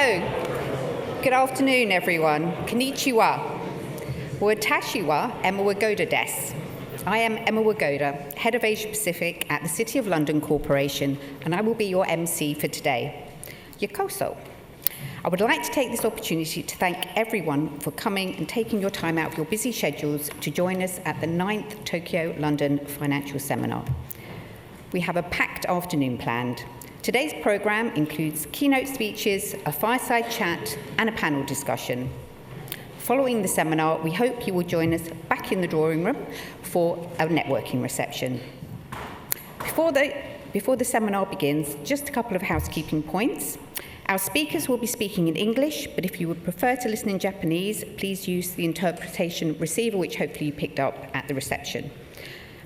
So, good afternoon, everyone. Konnichiwa. Watashi wa Emma Wagoda desu. I am Emma Wagoda, Head of Asia Pacific at the City of London Corporation, and I will be your MC for today. Yokoso. I would like to take this opportunity to thank everyone for coming and taking your time out of your busy schedules to join us at the 9th Tokyo London Financial Seminar. We have a packed afternoon planned. Today's programme includes keynote speeches, a fireside chat, and a panel discussion. Following the seminar, we hope you will join us back in the drawing room for a networking reception. Before the seminar begins, just a couple of housekeeping points. Our speakers will be speaking in English, but if you would prefer to listen in Japanese, please use the interpretation receiver, which hopefully you picked up at the reception.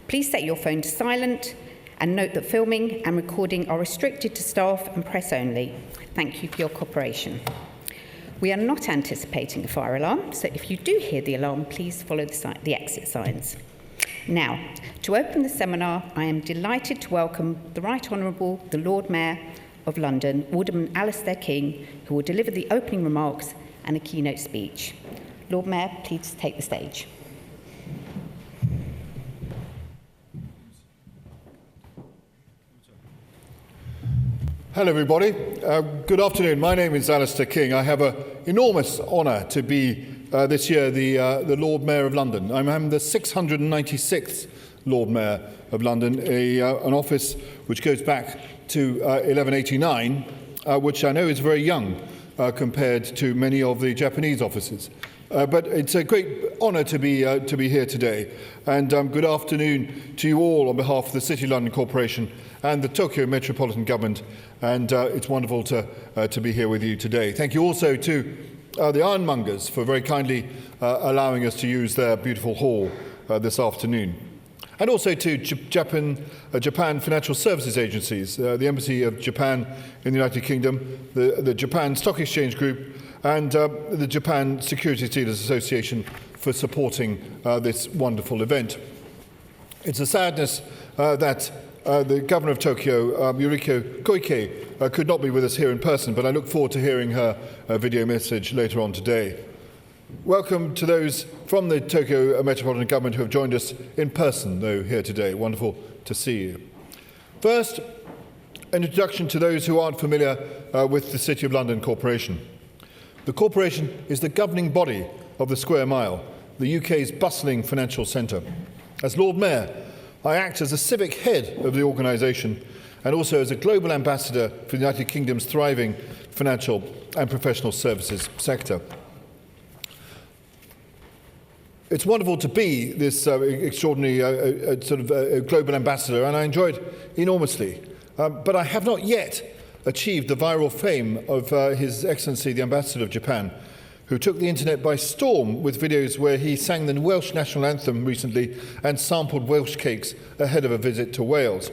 Please set your phone to silent, and note that filming and recording are restricted to staff and press only. Thank you for your cooperation. We are not anticipating a fire alarm, so if you do hear the alarm, please follow the exit signs. Now, to open the seminar, I am delighted to welcome the Right Honourable, the Lord Mayor of London, Alderman Alistair King, who will deliver the opening remarks and a keynote speech. Lord Mayor, please take the stage. Hello everybody, good afternoon. My name is Alistair King. I have an enormous honour to be this year the Lord Mayor of London. I'm the 696th Lord Mayor of London, an office which goes back to 1189, which I know is very young compared to many of the Japanese offices. But it's a great honour to be here today. And good afternoon to you all on behalf of the City of London Corporation and the Tokyo Metropolitan Government. And it's wonderful to be here with you today. Thank you also to the Ironmongers for very kindly allowing us to use their beautiful hall this afternoon. And also to Japan Financial Services Agencies, the Embassy of Japan in the United Kingdom, the Japan Stock Exchange Group, and the Japan Securities Dealers Association for supporting this wonderful event. It's a sadness that the Governor of Tokyo, Yuriko Koike, could not be with us here in person, but I look forward to hearing her video message later on today. Welcome to those from the Tokyo Metropolitan Government who have joined us in person, though, here today. Wonderful to see you. First, an introduction to those who aren't familiar with the City of London Corporation. The Corporation is the governing body of the Square Mile, the UK's bustling financial centre. As Lord Mayor, I act as a civic head of the organisation and also as a global ambassador for the United Kingdom's thriving financial and professional services sector. It's wonderful to be this extraordinary global ambassador, and I enjoy it enormously. But I have not yet achieved the viral fame of His Excellency the Ambassador of Japan, who took the internet by storm with videos where he sang the Welsh national anthem recently and sampled Welsh cakes ahead of a visit to Wales.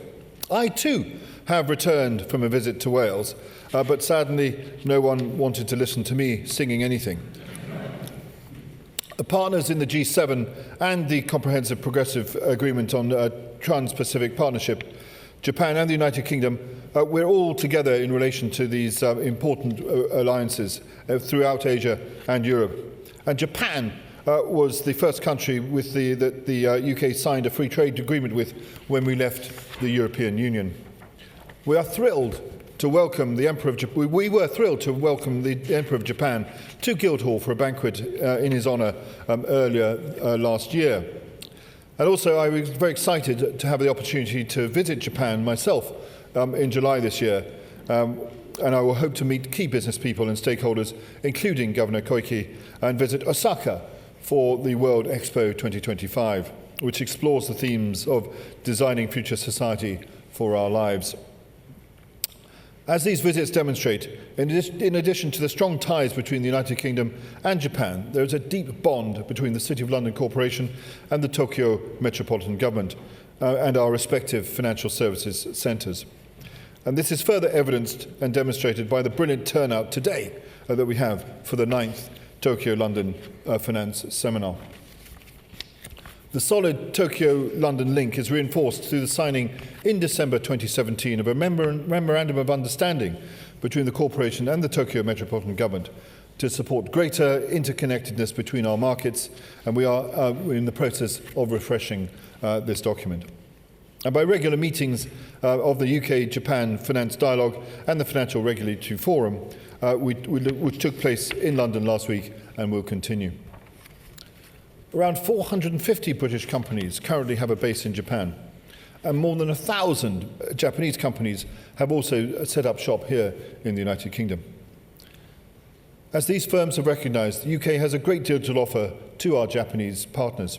I too have returned from a visit to Wales, but sadly no one wanted to listen to me singing anything. The partners in the G7 and the Comprehensive Progressive Agreement on Trans-Pacific Partnership, Japan and the United Kingdom, we're all together in relation to these important alliances throughout Asia and Europe. And Japan was the first country with that the UK signed a free trade agreement with when we left the European Union. We are thrilled to welcome the Emperor of Japan. We were thrilled to welcome the Emperor of Japan to Guildhall for a banquet in his honour earlier last year. And also, I was very excited to have the opportunity to visit Japan myself in July this year. And I will hope to meet key business people and stakeholders, including Governor Koike, and visit Osaka for the World Expo 2025, which explores the themes of designing future society for our lives. As these visits demonstrate, in addition to the strong ties between the United Kingdom and Japan, there is a deep bond between the City of London Corporation and the Tokyo Metropolitan Government and our respective financial services centres. And this is further evidenced and demonstrated by the brilliant turnout today that we have for the 9th Tokyo London Finance Seminar. The solid Tokyo-London link is reinforced through the signing in December 2017 of a memorandum of understanding between the corporation and the Tokyo Metropolitan Government to support greater interconnectedness between our markets, and we are in the process of refreshing this document. And by regular meetings of the UK-Japan Finance Dialogue and the Financial Regulatory Forum, which took place in London last week and will continue. Around 450 British companies currently have a base in Japan, and more than 1,000 Japanese companies have also set up shop here in the United Kingdom. As these firms have recognised, the UK has a great deal to offer to our Japanese partners.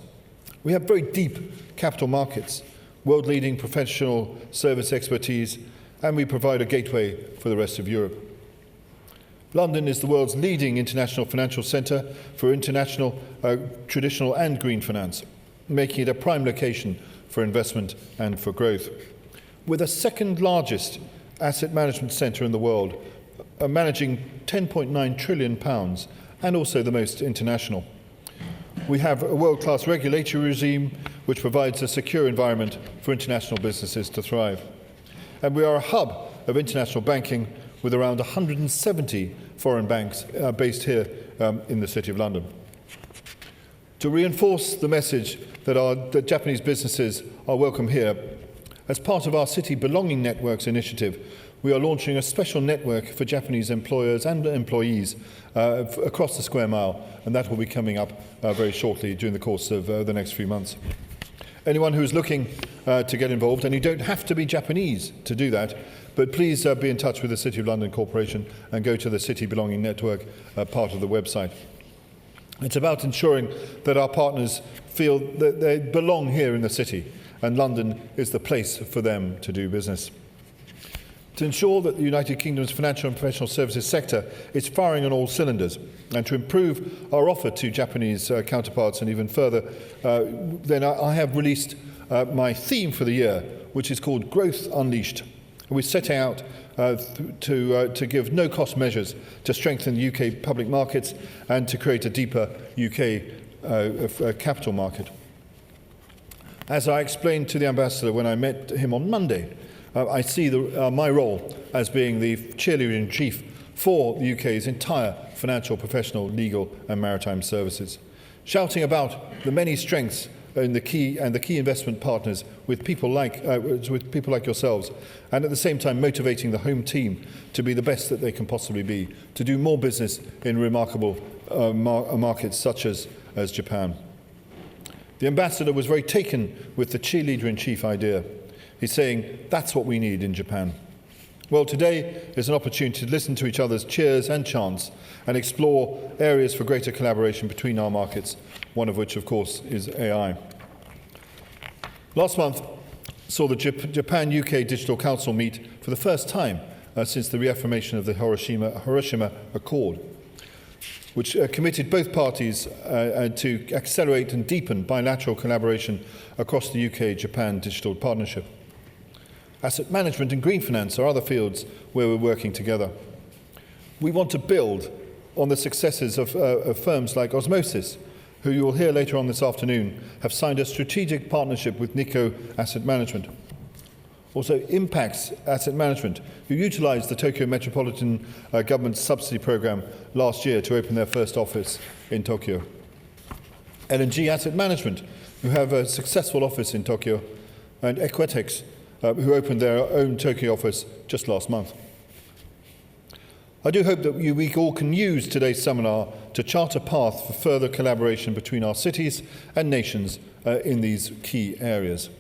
We have very deep capital markets, world-leading professional service expertise, and we provide a gateway for the rest of Europe. London is the world's leading international financial centre for international, traditional and green finance, making it a prime location for investment and for growth. We're the second largest asset management centre in the world, managing £10.9 trillion, and also the most international. We have a world-class regulatory regime which provides a secure environment for international businesses to thrive. And we are a hub of international banking with around 170 foreign banks based here in the City of London. To reinforce the message that Japanese businesses are welcome here, as part of our City Belonging Networks initiative, we are launching a special network for Japanese employers and employees across the square mile, and that will be coming up very shortly during the course of the next few months. Anyone who is looking to get involved, and you don't have to be Japanese to do that, but please be in touch with the City of London Corporation and go to the City Belonging Network part of the website. It's about ensuring that our partners feel that they belong here in the city, and London is the place for them to do business. To ensure that the United Kingdom's financial and professional services sector is firing on all cylinders, and to improve our offer to Japanese counterparts and even further, then I have released my theme for the year, which is called Growth Unleashed. We set out to give no-cost measures to strengthen the UK public markets and to create a deeper UK capital market. As I explained to the Ambassador when I met him on Monday, I see my role as being the cheerleader-in-chief for the UK's entire financial, professional, legal and maritime services, shouting about the many strengths in the key investment partners with people like yourselves, and at the same time motivating the home team to be the best that they can possibly be, to do more business in remarkable markets such as Japan. The Ambassador was very taken with the cheerleader-in-chief idea. He's saying, that's what we need in Japan. Well, today is an opportunity to listen to each other's cheers and chants and explore areas for greater collaboration between our markets, one of which, of course, is AI. Last month saw the Japan-UK Digital Council meet for the first time since the reaffirmation of the Hiroshima Accord, which committed both parties to accelerate and deepen bilateral collaboration across the UK-Japan digital partnership. Asset management and green finance are other fields where we're working together. We want to build on the successes of firms like Osmosis, who you will hear later on this afternoon, have signed a strategic partnership with Nikko Asset Management. Also, Impax Asset Management, who utilised the Tokyo Metropolitan Government's subsidy programme last year to open their first office in Tokyo. L&G Asset Management, who have a successful office in Tokyo, and Equitex, who opened their own Tokyo office just last month. I do hope that we all can use today's seminar to chart a path for further collaboration between our cities and nations in these key areas.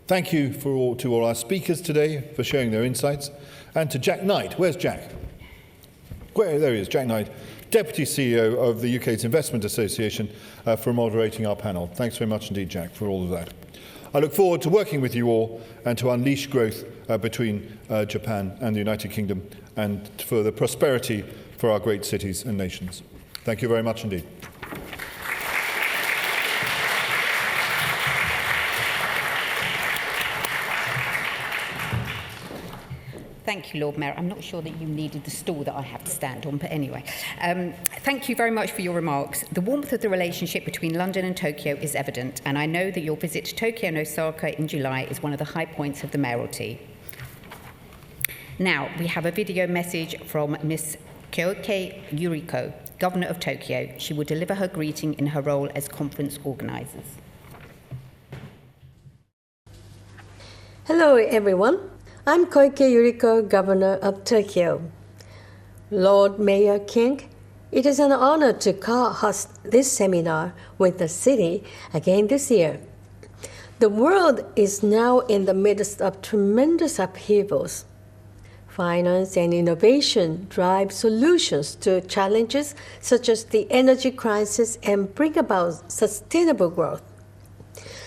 Thank you to all our speakers today for sharing their insights, and to Jack Knight. Where's Jack? There he is, Jack Knight, Deputy CEO of the UK's Investment Association, for moderating our panel. Thanks very much indeed, Jack, for all of that. I look forward to working with you all and to unleash growth between Japan and the United Kingdom, and for the prosperity for our great cities and nations. Thank you very much indeed. Thank you, Lord Mayor. I'm not sure that you needed the stool that I have to stand on, but anyway. Thank you very much for your remarks. The warmth of the relationship between London and Tokyo is evident, and I know that your visit to Tokyo and Osaka in July is one of the high points of the mayoralty. Now, we have a video message from Ms. Koike Yuriko, Governor of Tokyo. She will deliver her greeting in her role as conference organisers. Hello, everyone. I'm Koike Yuriko, Governor of Tokyo. Lord Mayor King, it is an honor to co-host this seminar with the city again this year. The world is now in the midst of tremendous upheavals. Finance and innovation drive solutions to challenges such as the energy crisis and bring about sustainable growth.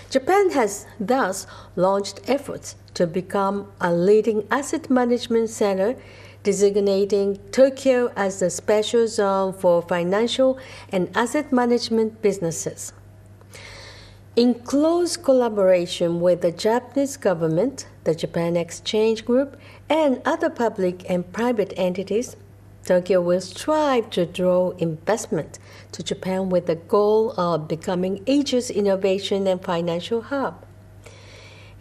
Japan has thus launched efforts to become a leading asset management center, designating Tokyo as the special zone for financial and asset management businesses. In close collaboration with the Japanese government, the Japan Exchange Group, and other public and private entities, Tokyo will strive to draw investment to Japan with the goal of becoming Asia's innovation and financial hub.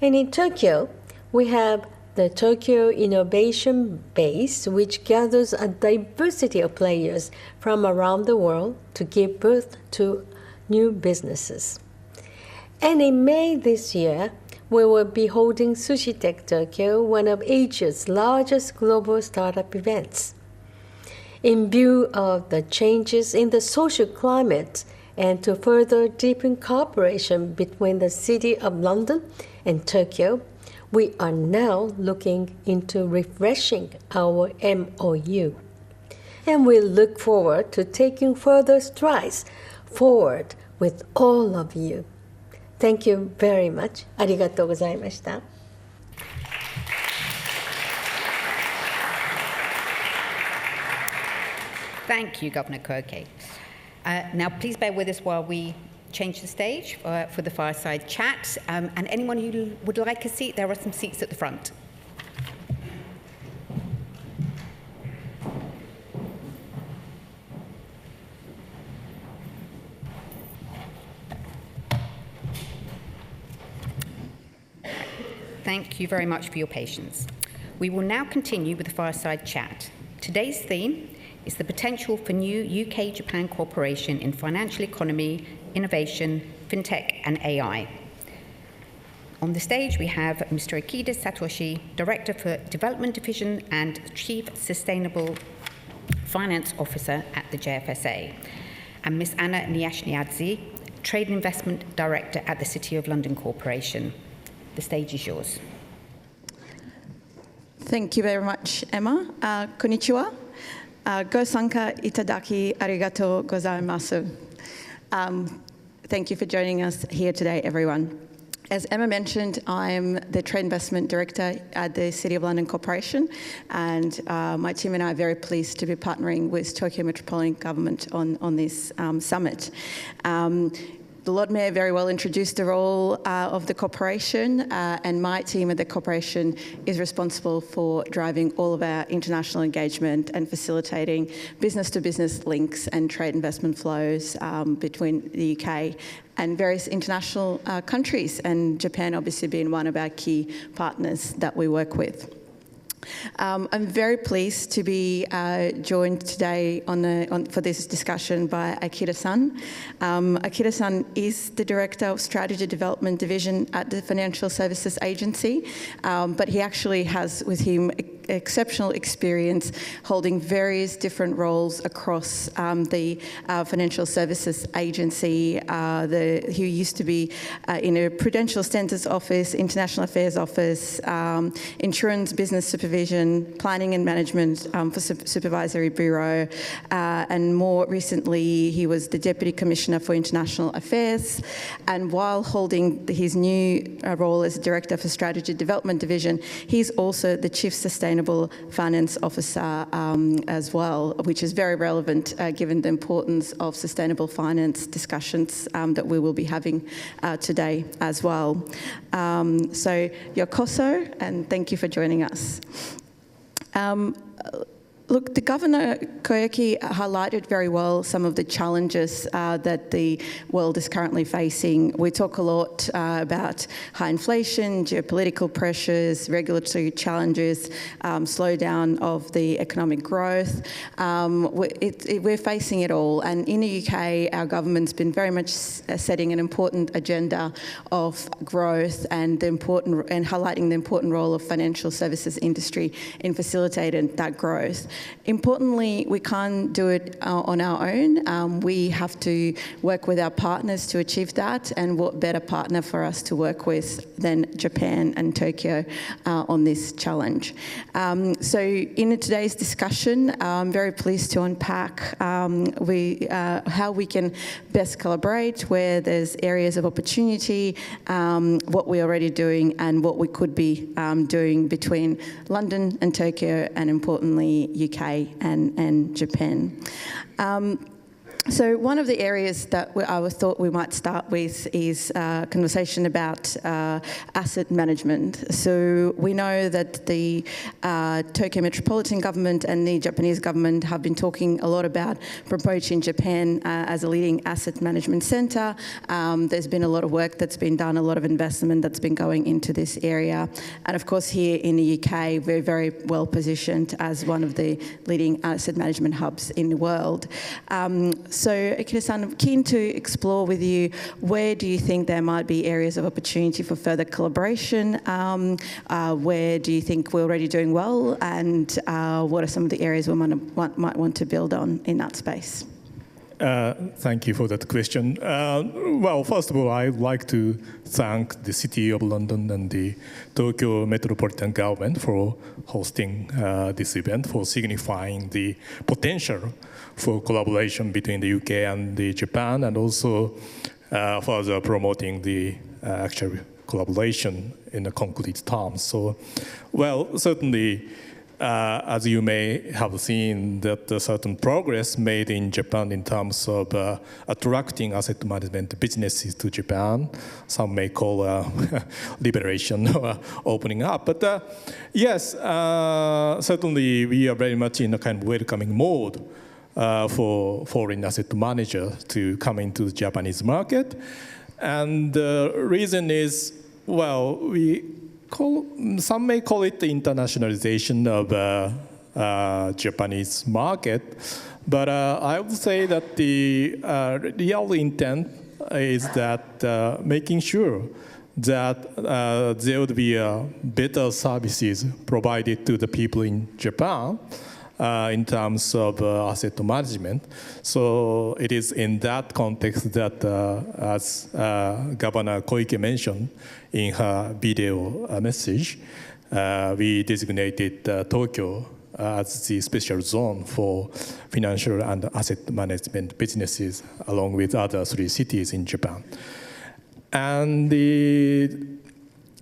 And in Tokyo, we have the Tokyo Innovation Base, which gathers a diversity of players from around the world to give birth to new businesses. And in May this year, we will be holding Sushi Tech Tokyo, one of Asia's largest global startup events. In view of the changes in the social climate and to further deepen cooperation between the City of London and Tokyo, we are now looking into refreshing our MOU. And we look forward to taking further strides forward with all of you. Thank you very much. ありがとうございました。Thank you, Governor Koike. Now, please bear with us while we change the stage for the fireside chat. And anyone who would like a seat, there are some seats at the front. Thank you very much for your patience. We will now continue with the fireside chat. Today's theme is the potential for new UK-Japan cooperation in financial economy, innovation, fintech, and AI. On the stage, we have Mr. Akira Satoshi, Director for Development Division and Chief Sustainable Finance Officer at the JFSA, and Ms. Anna Nyashniadze, Trade and Investment Director at the City of London Corporation. The stage is yours. Thank you very much, Emma. Konnichiwa. Go sanka itadaki arigatou gozaimasu. Thank you for joining us here today, everyone. As Emma mentioned, I'm the Trade Investment Director at the City of London Corporation, and my team and I are very pleased to be partnering with Tokyo Metropolitan Government on this summit. The Lord Mayor very well introduced the role of the corporation, and my team at the corporation is responsible for driving all of our international engagement and facilitating business-to-business links and trade investment flows between the UK and various international countries, and Japan obviously being one of our key partners that we work with. I'm very pleased to be joined today for this discussion by Akira-san. Akira-san is the Director of Strategy Development Division at the Financial Services Agency, but he actually has with him exceptional experience holding various different roles across the Financial Services Agency. He used to be in a Prudential Standards Office, International Affairs Office, Insurance Business Supervision, Planning and Management for Supervisory Bureau, and more recently he was the Deputy Commissioner for International Affairs. And while holding his new role as Director for Strategy Development Division, he's also the Chief Sustainable Finance Officer as well, which is very relevant given the importance of sustainable finance discussions that we will be having today as well. So yokoso, and thank you for joining us. Look, the Governor Koike highlighted very well some of the challenges that the world is currently facing. We talk a lot about high inflation, geopolitical pressures, regulatory challenges, slowdown of the economic growth. We're facing it all. And in the UK, our government's been very much setting an important agenda of growth and highlighting the important role of financial services industry in facilitating that growth. Importantly, we can't do it on our own. We have to work with our partners to achieve that, and what better partner for us to work with than Japan and Tokyo on this challenge. So in today's discussion, I'm very pleased to unpack how we can best collaborate, where there's areas of opportunity, what we're already doing, and what we could be doing between London and Tokyo, and importantly, UK and Japan. So one of the areas that I thought we might start with is a conversation about asset management. So we know that the Tokyo Metropolitan Government and the Japanese government have been talking a lot about approaching Japan as a leading asset management centre. There's been a lot of work that's been done, a lot of investment that's been going into this area. And of course, here in the UK, we're very well positioned as one of the leading asset management hubs in the world. So, Akira-san, I'm keen to explore with you, where do you think there might be areas of opportunity for further collaboration? Where do you think we're already doing well? And what are some of the areas we might want to build on in that space? Thank you for that question. Well, first of all, I'd like to thank the City of London and the Tokyo Metropolitan Government for hosting this event, for signifying the potential for collaboration between the UK and the Japan, and also further promoting the actual collaboration in the concrete terms. So, well, certainly, as you may have seen, that certain progress made in Japan in terms of attracting asset management businesses to Japan. Some may call liberation or opening up. But yes, certainly we are very much in a kind of welcoming mode for foreign asset managers to come into the Japanese market. And the reason is, well, some may call it the internationalization of Japanese market, but I would say that the real intent is that making sure that there would be better services provided to the people in Japan in terms of asset management. So it is in that context that, as Governor Koike mentioned in her video message, we designated Tokyo as the special zone for financial and asset management businesses, along with other 3 cities in Japan. And the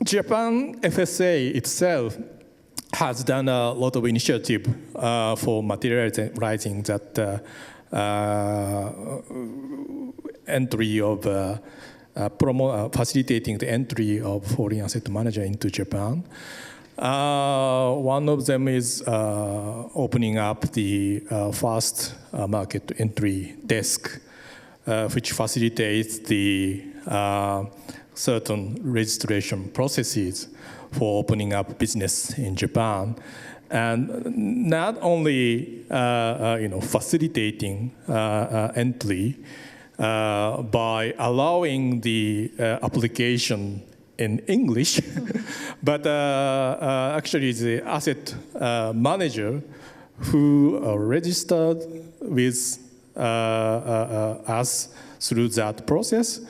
Japan FSA itself has done a lot of initiative for materializing that entry of facilitating the entry of foreign asset manager into Japan. One of them is opening up the first market entry desk, which facilitates the certain registration processes for opening up business in Japan, and not only facilitating entry by allowing the application in English, but actually the asset manager who registered with us through that process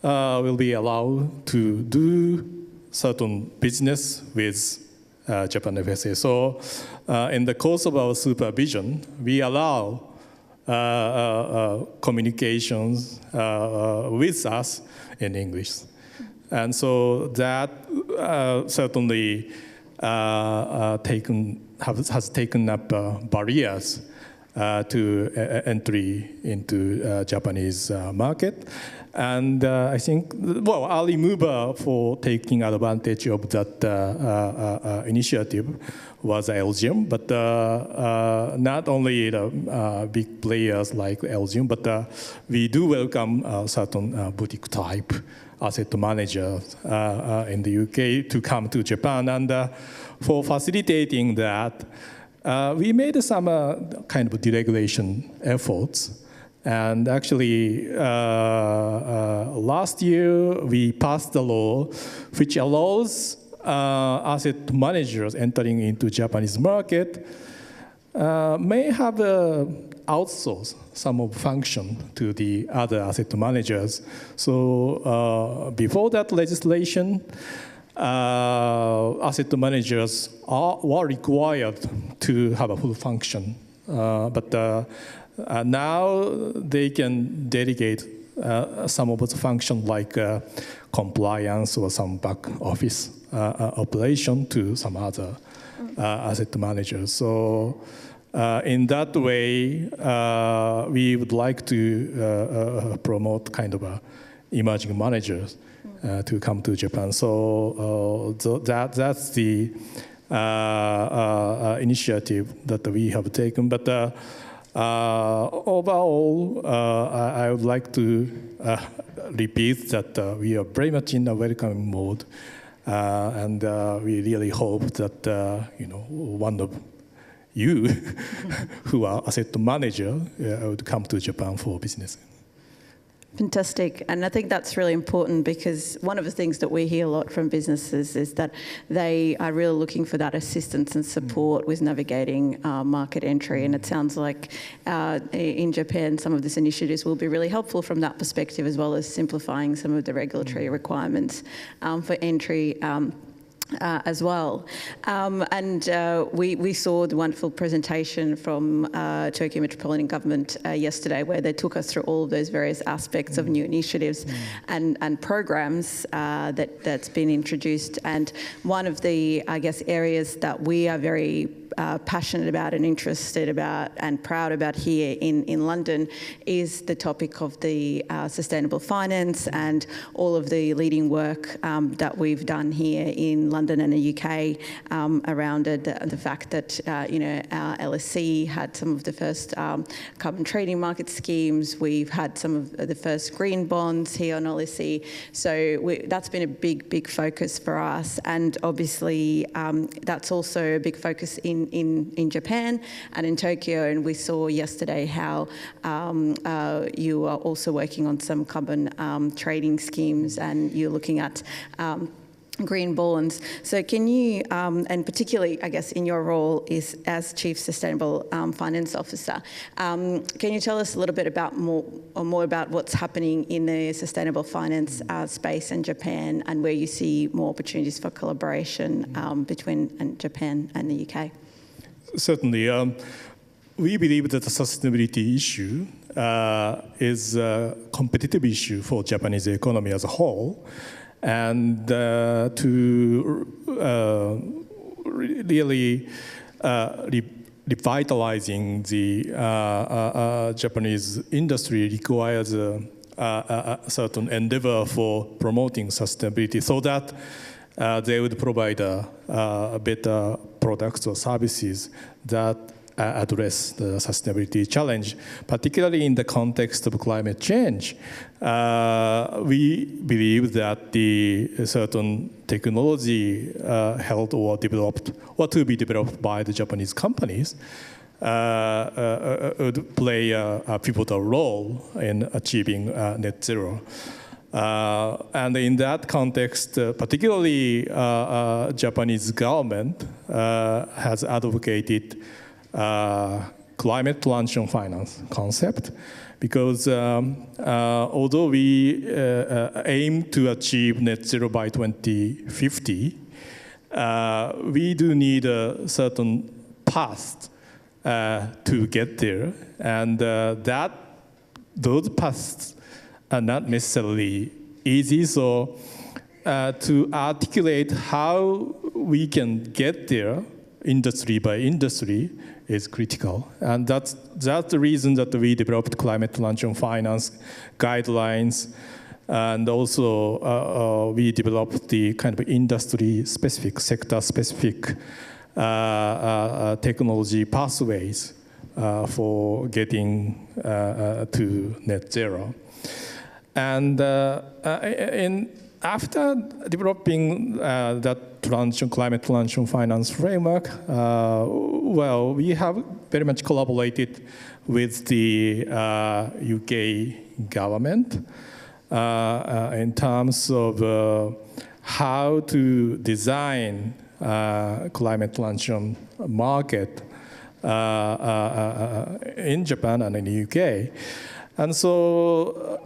will be allowed to do certain business with Japan FSA. So in the course of our supervision, we allow communications with us in English. And so that certainly has taken up barriers to entry into Japanese market. And I think, well, early mover for taking advantage of that initiative was Elgin, but not only the big players like Elgin, but we do welcome certain boutique type asset managers in the UK to come to Japan. And for facilitating that, we made some kind of deregulation efforts. And actually, last year, we passed a law which allows asset managers entering into Japanese market may have outsourced some of function to the other asset managers. So before that legislation, asset managers were required to have a full function. But now they can delegate some of the function like compliance or some back office operation to some other asset managers. So in that way, we would like to promote kind of emerging managers to come to Japan. So that's the initiative that we have taken. But overall, I would like to repeat that we are very much in a welcoming mode, and we really hope that one of you who are asset manager would come to Japan for business. Fantastic. And I think that's really important because one of the things that we hear a lot from businesses is that they are really looking for that assistance and support with navigating market entry. And it sounds like in Japan, some of these initiatives will be really helpful from that perspective, as well as simplifying some of the regulatory requirements for entry as well. We saw the wonderful presentation from Tokyo Metropolitan Government yesterday, where they took us through all of those various aspects of new initiatives and programs that's been introduced. And one of the, I guess, areas that we are very passionate about and interested about and proud about here in London is the topic of the sustainable finance and all of the leading work that we've done here in London and the UK around it. The fact that our LSE had some of the first carbon trading market schemes. We've had some of the first green bonds here on LSE. So that's been a big focus for us. And obviously that's also a big focus in Japan and in Tokyo. And we saw yesterday how you are also working on some carbon trading schemes, and you're looking at green bonds. So can you, and particularly, I guess, in your role is as Chief Sustainable Finance Officer, can you tell us a little bit about more about what's happening in the sustainable finance space in Japan, and where you see more opportunities for collaboration between Japan and the UK? Certainly. We believe that the sustainability issue is a competitive issue for Japanese economy as a whole. And to really revitalizing the Japanese industry requires a certain endeavor for promoting sustainability, so that they would provide better products or services that address the sustainability challenge, particularly in the context of climate change. We believe that the certain technology held or developed, or to be developed by the Japanese companies, would play a pivotal role in achieving net zero. And in that context, particularly Japanese government has advocated climate transition finance concept, because although we aim to achieve net zero by 2050, we do need a certain path to get there, and those paths are not necessarily easy. So to articulate how we can get there industry by industry is critical. And that's the reason that we developed climate transition finance guidelines. And also we developed the kind of industry-specific, sector-specific technology pathways for getting to net zero. And after developing that climate transition finance framework, well, we have very much collaborated with the UK government in terms of how to design climate transition market in Japan and in the UK. And so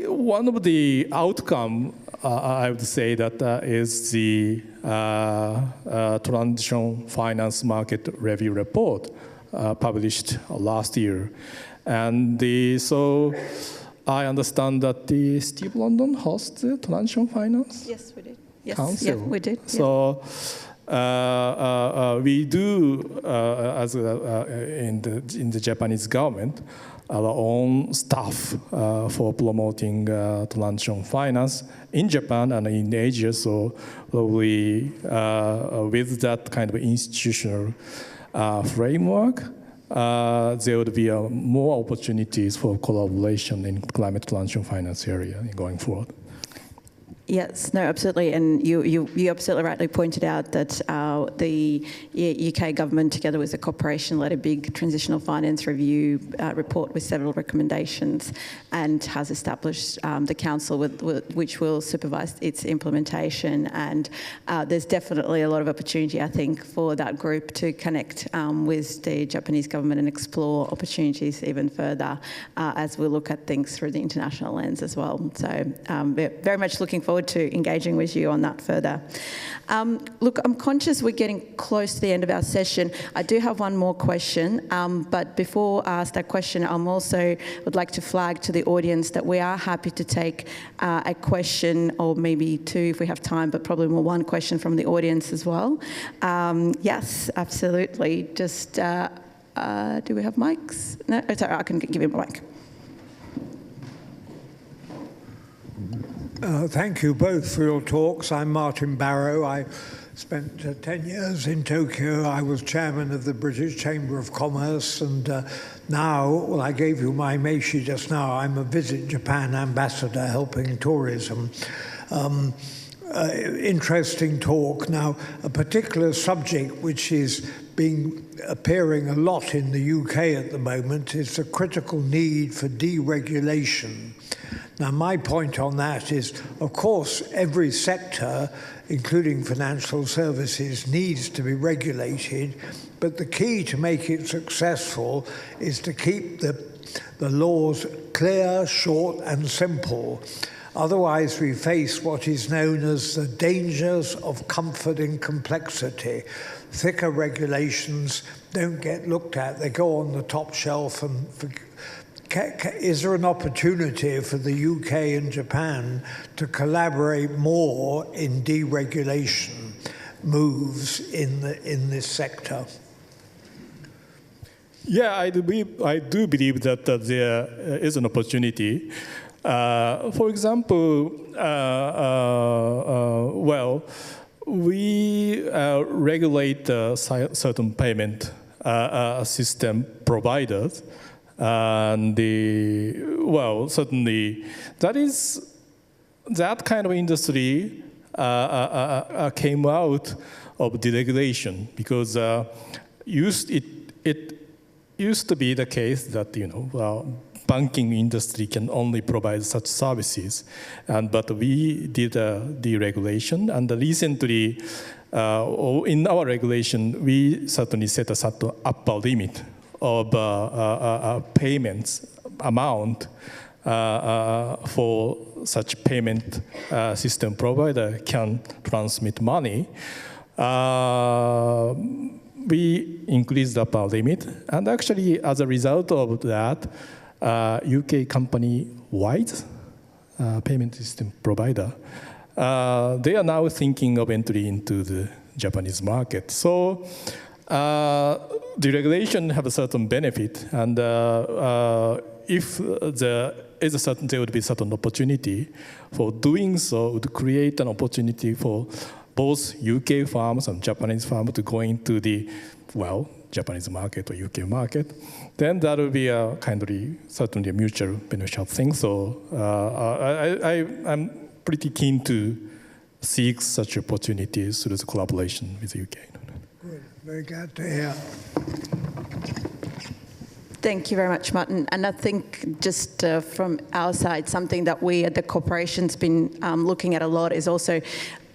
one of the outcome, I would say, that is the Transition Finance Market Review Report published last year. And so I understand that the City of London hosts the Transition Finance Yes, we did. Yes, Council. yeah, we did. So we do, as in the Japanese government, our own staff for promoting transition finance in Japan and in Asia. So we, with that kind of institutional framework, there would be more opportunities for collaboration in climate transition finance area going forward. Yes, no, absolutely. And you absolutely rightly pointed out that the UK government, together with the corporation, led a big transitional finance review report with several recommendations and has established the council which will supervise its implementation. And there's definitely a lot of opportunity, I think, for that group to connect with the Japanese government and explore opportunities even further as we look at things through the international lens as well. So we're very much looking forward to engaging with you on that further. Look, I'm conscious we're getting close to the end of our session. I do have one more question, but before I ask that question, would like to flag to the audience that we are happy to take a question, or maybe two if we have time, but probably more one question from the audience as well. Yes, absolutely. Just, do we have mics? No, sorry, I can give him a mic. Thank you both for your talks. I'm Martin Barrow. I spent 10 years in Tokyo. I was chairman of the British Chamber of Commerce, and now, well, I gave you my meishi just now. I'm a Visit Japan ambassador helping tourism. Interesting talk. Now, a particular subject which is appearing a lot in the UK at the moment is the critical need for deregulation. Now, my point on that is, of course, every sector, including financial services, needs to be regulated, but the key to make it successful is to keep the laws clear, short, and simple. Otherwise, we face what is known as the dangers of comfort in complexity. Thicker regulations don't get looked at. They go on the top shelf. And is there an opportunity for the UK and Japan to collaborate more in deregulation moves in this sector? Yeah, I do believe that there is an opportunity. For example, well, we regulate certain payment system providers, and well, certainly that kind of industry came out of deregulation because it used to be the case that banking industry can only provide such services, but we did a deregulation, and recently in our regulation we certainly set a certain upper limit of payments amount for such payment system provider can transmit money. We increased the upper limit, and actually as a result of that, UK company-wide payment system provider, they are now thinking of entry into the Japanese market. So the regulation have a certain benefit, and if there would be certain opportunity for doing so, would create an opportunity for both UK farms and Japanese farmers to go into the, Japanese market or UK market, then that would be certainly a mutual beneficial thing. So I'm pretty keen to seek such opportunities through the collaboration with the UK. Good. Very glad to hear. Thank you very much, Martin. And I think just from our side, something that we at the corporation's been looking at a lot is also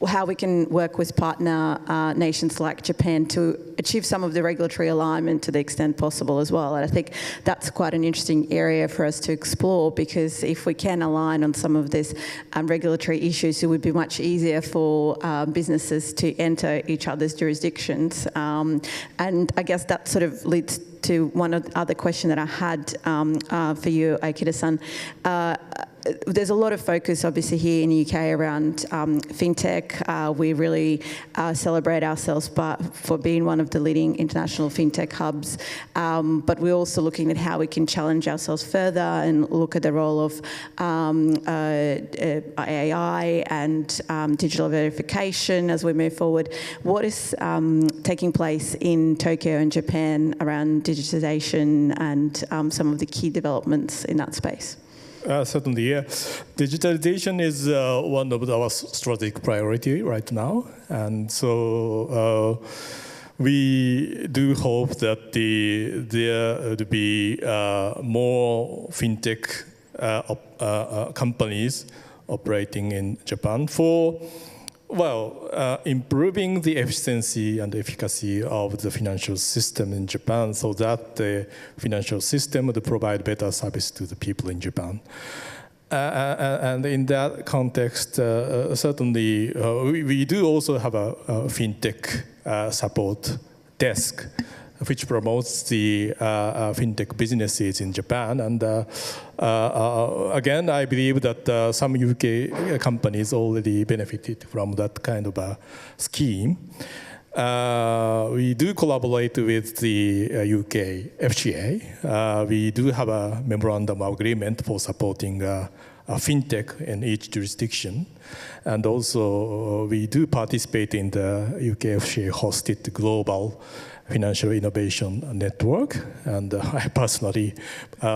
how we can work with partner nations like Japan to achieve some of the regulatory alignment to the extent possible as well. And I think that's quite an interesting area for us to explore, because if we can align on some of these regulatory issues, it would be much easier for businesses to enter each other's jurisdictions. And I guess that sort of leads to one other question that I had for you, Aikida-san. There's a lot of focus, obviously, here in the UK around fintech. We really celebrate ourselves for being one of the leading international fintech hubs. But we're also looking at how we can challenge ourselves further and look at the role of AI and digital verification as we move forward. What is taking place in Tokyo and Japan around digitization and some of the key developments in that space? Certainly, yeah. Digitalization is one of our strategic priority right now, and so we do hope that there would be more fintech companies operating in Japan for improving the efficiency and efficacy of the financial system in Japan, so that the financial system would provide better service to the people in Japan. And in that context, certainly, we do also have a fintech support desk, which promotes the fintech businesses in Japan. And again, I believe that some UK companies already benefited from that kind of a scheme. We do collaborate with the UK FCA. We do have a memorandum of agreement for supporting a fintech in each jurisdiction. And also, we do participate in the UK FCA hosted global Financial Innovation Network, and I personally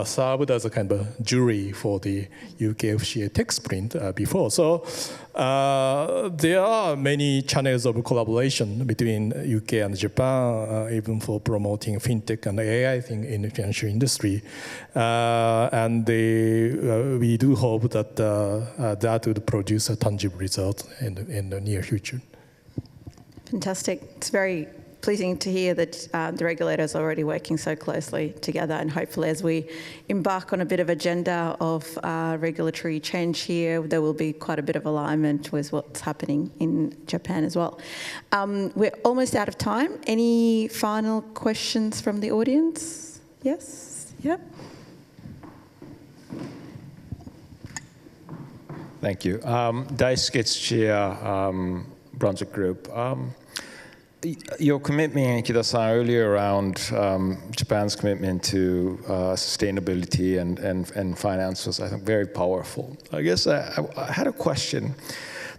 served as a kind of a jury for the UK FCA Tech Sprint before. So there are many channels of collaboration between UK and Japan, even for promoting fintech and AI thing in the financial industry. And we do hope that that would produce a tangible result in the near future. Fantastic. It's very pleasing to hear that the regulators are already working so closely together, and hopefully as we embark on a bit of agenda of regulatory change here, there will be quite a bit of alignment with what's happening in Japan as well. We're almost out of time. Any final questions from the audience? Yes? Yep. Thank you. Daisuke Tsuchiya, Brunswick Group. Your commitment, Aikida-san, earlier around Japan's commitment to sustainability and finance was, I think, very powerful. I guess I had a question.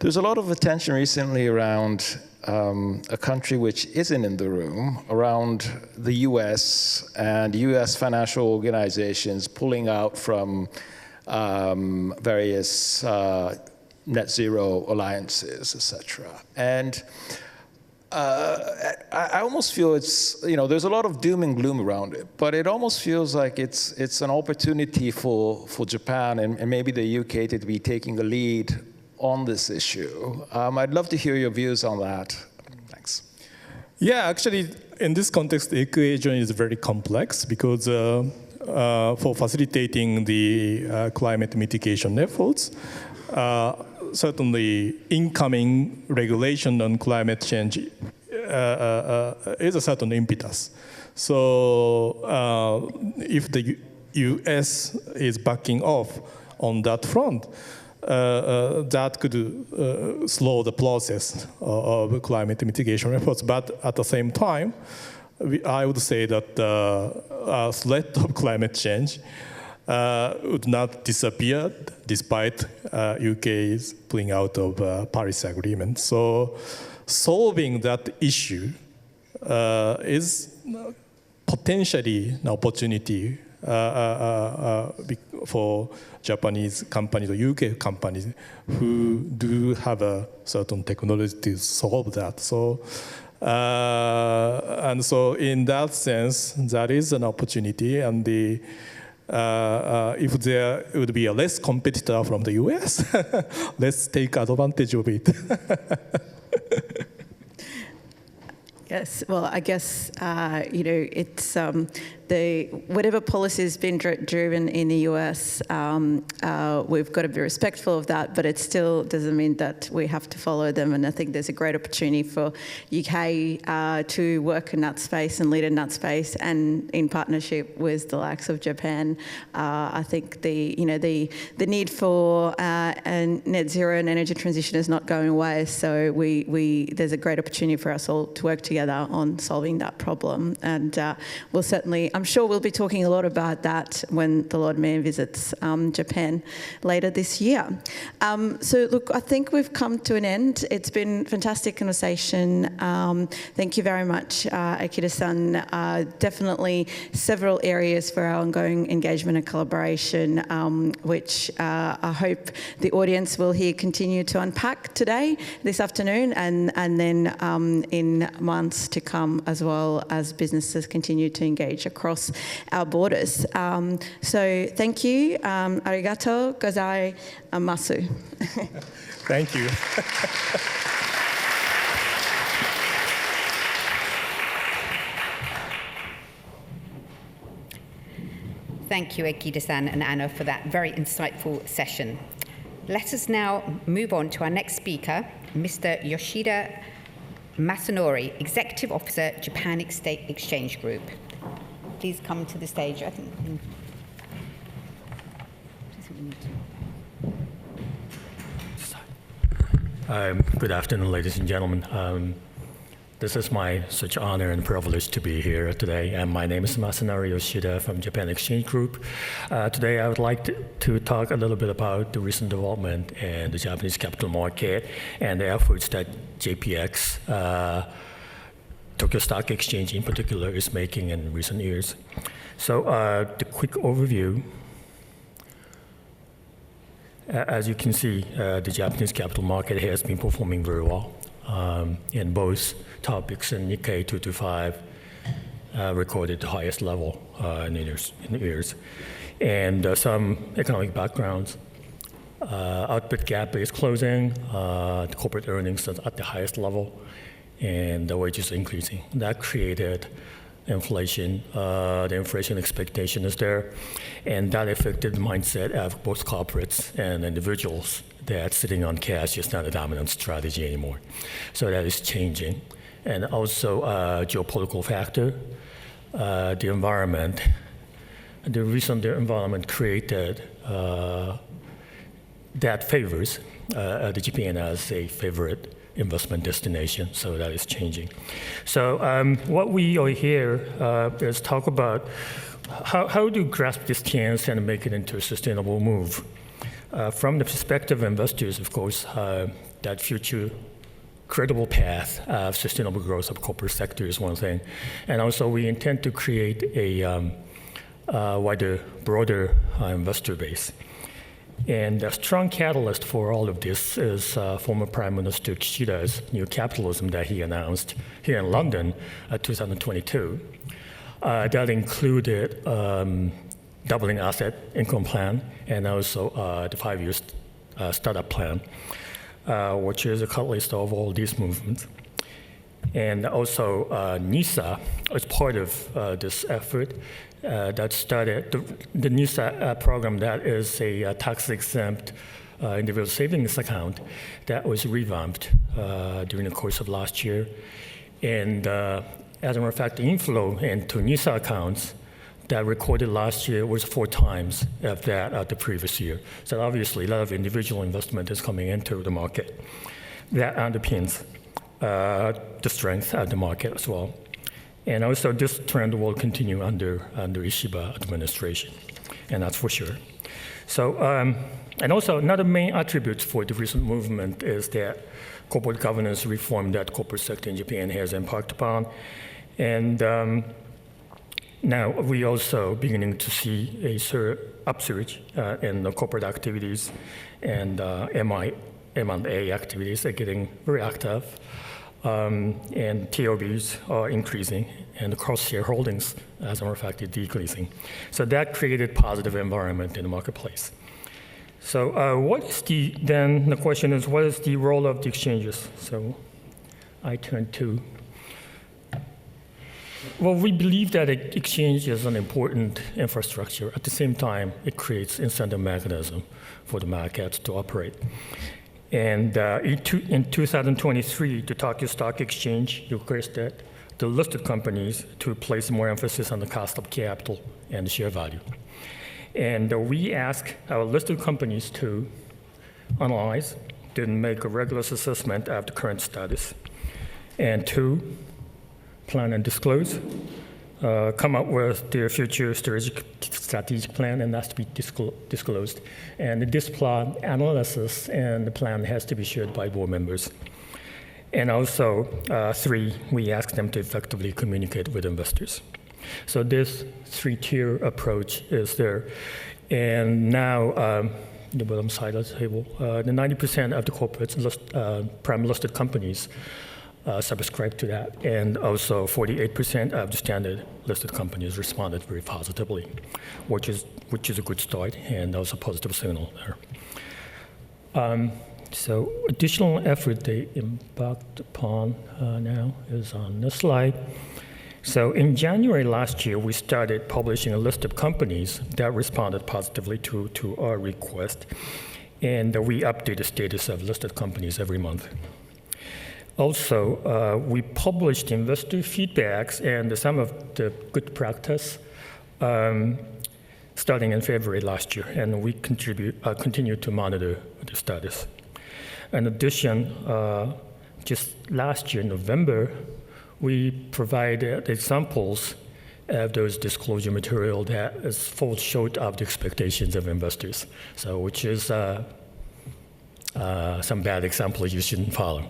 There's a lot of attention recently around a country which isn't in the room, around the US and US financial organizations pulling out from various net zero alliances, etc. And I almost feel it's, there's a lot of doom and gloom around it, but it almost feels like it's an opportunity for Japan and maybe the UK to be taking a lead on this issue. I'd love to hear your views on that. Thanks. Yeah, actually, in this context, the equation is very complex because for facilitating the climate mitigation efforts, certainly incoming regulation on climate change is a certain impetus. So if the US is backing off on that front, that could slow the process of climate mitigation efforts. But at the same time, I would say that the threat of climate change would not disappear despite UK's pulling out of Paris Agreement. So solving that issue is potentially an opportunity for Japanese companies or UK companies who do have a certain technology to solve that. So, and so in that sense, that is an opportunity. And the if there would be a less competitor from the US, let's take advantage of it. Yes, well, I guess, it's whatever policy has been driven in the US, we've got to be respectful of that, but it still doesn't mean that we have to follow them. And I think there's a great opportunity for UK to work in that space and lead in that space, and in partnership with the likes of Japan. I think the need for net zero and energy transition is not going away. So there's a great opportunity for us all to work together on solving that problem. And I'm sure we'll be talking a lot about that when the Lord Mayor visits Japan later this year. So look, I think we've come to an end. It's been a fantastic conversation. Thank you very much, Akita-san. Definitely several areas for our ongoing engagement and collaboration, which I hope the audience will continue to unpack today, this afternoon, and then in months to come, as well as businesses continue to engage across our borders. So thank you. Arigato gozaimasu. Thank you. Thank you, Akita-san and Anna, for that very insightful session. Let us now move on to our next speaker, Mr. Yoshida Masanori, Executive Officer, Japan Exchange Group. Please come to the stage. I think. Good afternoon, ladies and gentlemen. This is my such honor and privilege to be here today. And my name is Masanori Yoshida from Japan Exchange Group. Today, I would like to talk a little bit about the recent development in the Japanese capital market and the efforts that JPX, Tokyo Stock Exchange in particular, is making in recent years. So the quick overview. As you can see, the Japanese capital market has been performing very well in both topics, and Nikkei 225 recorded the highest level in the years. And some economic backgrounds. Output gap is closing, the corporate earnings is at the highest level, and the wages increasing. That created inflation. The inflation expectation is there, and that affected the mindset of both corporates and individuals that sitting on cash is not a dominant strategy anymore. So that is changing. And also geopolitical factor, the environment. The recent environment created that favors the Japan as a favorite investment destination, so that is changing. So what we are here is talk about how to grasp this chance and make it into a sustainable move. From the perspective of investors, of course, that future credible path of sustainable growth of corporate sector is one thing. And also we intend to create a wider, broader investor base. And a strong catalyst for all of this is former Prime Minister Kishida's new capitalism that he announced here in London 2022. That included doubling asset income plan and also the 5-year startup plan, which is a catalyst of all these movements. And also NISA is part of this effort. That started, the NISA program, that is a tax-exempt individual savings account that was revamped during the course of last year. And as a matter of fact, the inflow into NISA accounts that recorded last year was 4 times of that of the previous year. So obviously, a lot of individual investment is coming into the market. That underpins the strength of the market as well. And also, this trend will continue under Ishiba administration, and that's for sure. So, and also another main attribute for the recent movement is that corporate governance reform that corporate sector in Japan has embarked upon. And now we also beginning to see a upsurge in the corporate activities, and M&A activities are getting very active, and TOBs are increasing, and cross-shareholdings, as a matter of fact, are decreasing. So that created positive environment in the marketplace. So then the question is, what is the role of the exchanges? So I turn to, well, we believe that exchange is an important infrastructure. At the same time, it creates incentive mechanism for the markets to operate. And in 2023, the Tokyo Stock Exchange requested the listed companies to place more emphasis on the cost of capital and the share value. And we ask our listed companies to analyze, then make a regular assessment of the current status, and 2, plan and disclose, come up with their future strategic plan, and that's to be disclosed. And this plan analysis and the plan has to be shared by board members. And also, 3, we ask them to effectively communicate with investors. So this 3-tier approach is there. And now, the bottom side of the table, the 90% of the corporates, prime listed companies, subscribe to that, and also 48% of the standard listed companies responded very positively, which is a good start, and also a positive signal there. So additional effort they embarked upon now is on this slide. So in January last year, we started publishing a list of companies that responded positively to our request, and we update the status of listed companies every month. Also, we published investor feedbacks and some of the good practice starting in February last year, and we continue to monitor the status. In addition, just last year, November, we provided examples of those disclosure material that falls short of the expectations of investors, so which is some bad examples you shouldn't follow.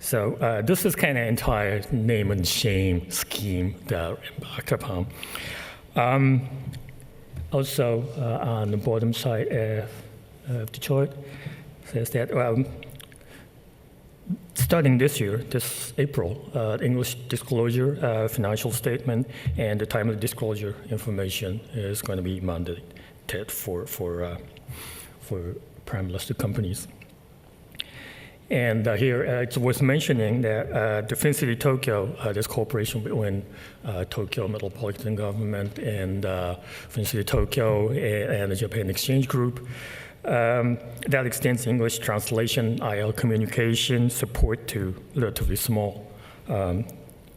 So this is kind of entire name and shame scheme that we embarked upon. Also, on the bottom side of the chart, says that starting this year, this April, English disclosure, financial statement, and the timely disclosure information is going to be mandated for prime listed companies. And here, it's worth mentioning that the FinCity Tokyo, this cooperation between Tokyo Metropolitan Government and FinCity Tokyo and the Japan Exchange Group, that extends English translation, IL communication support to relatively small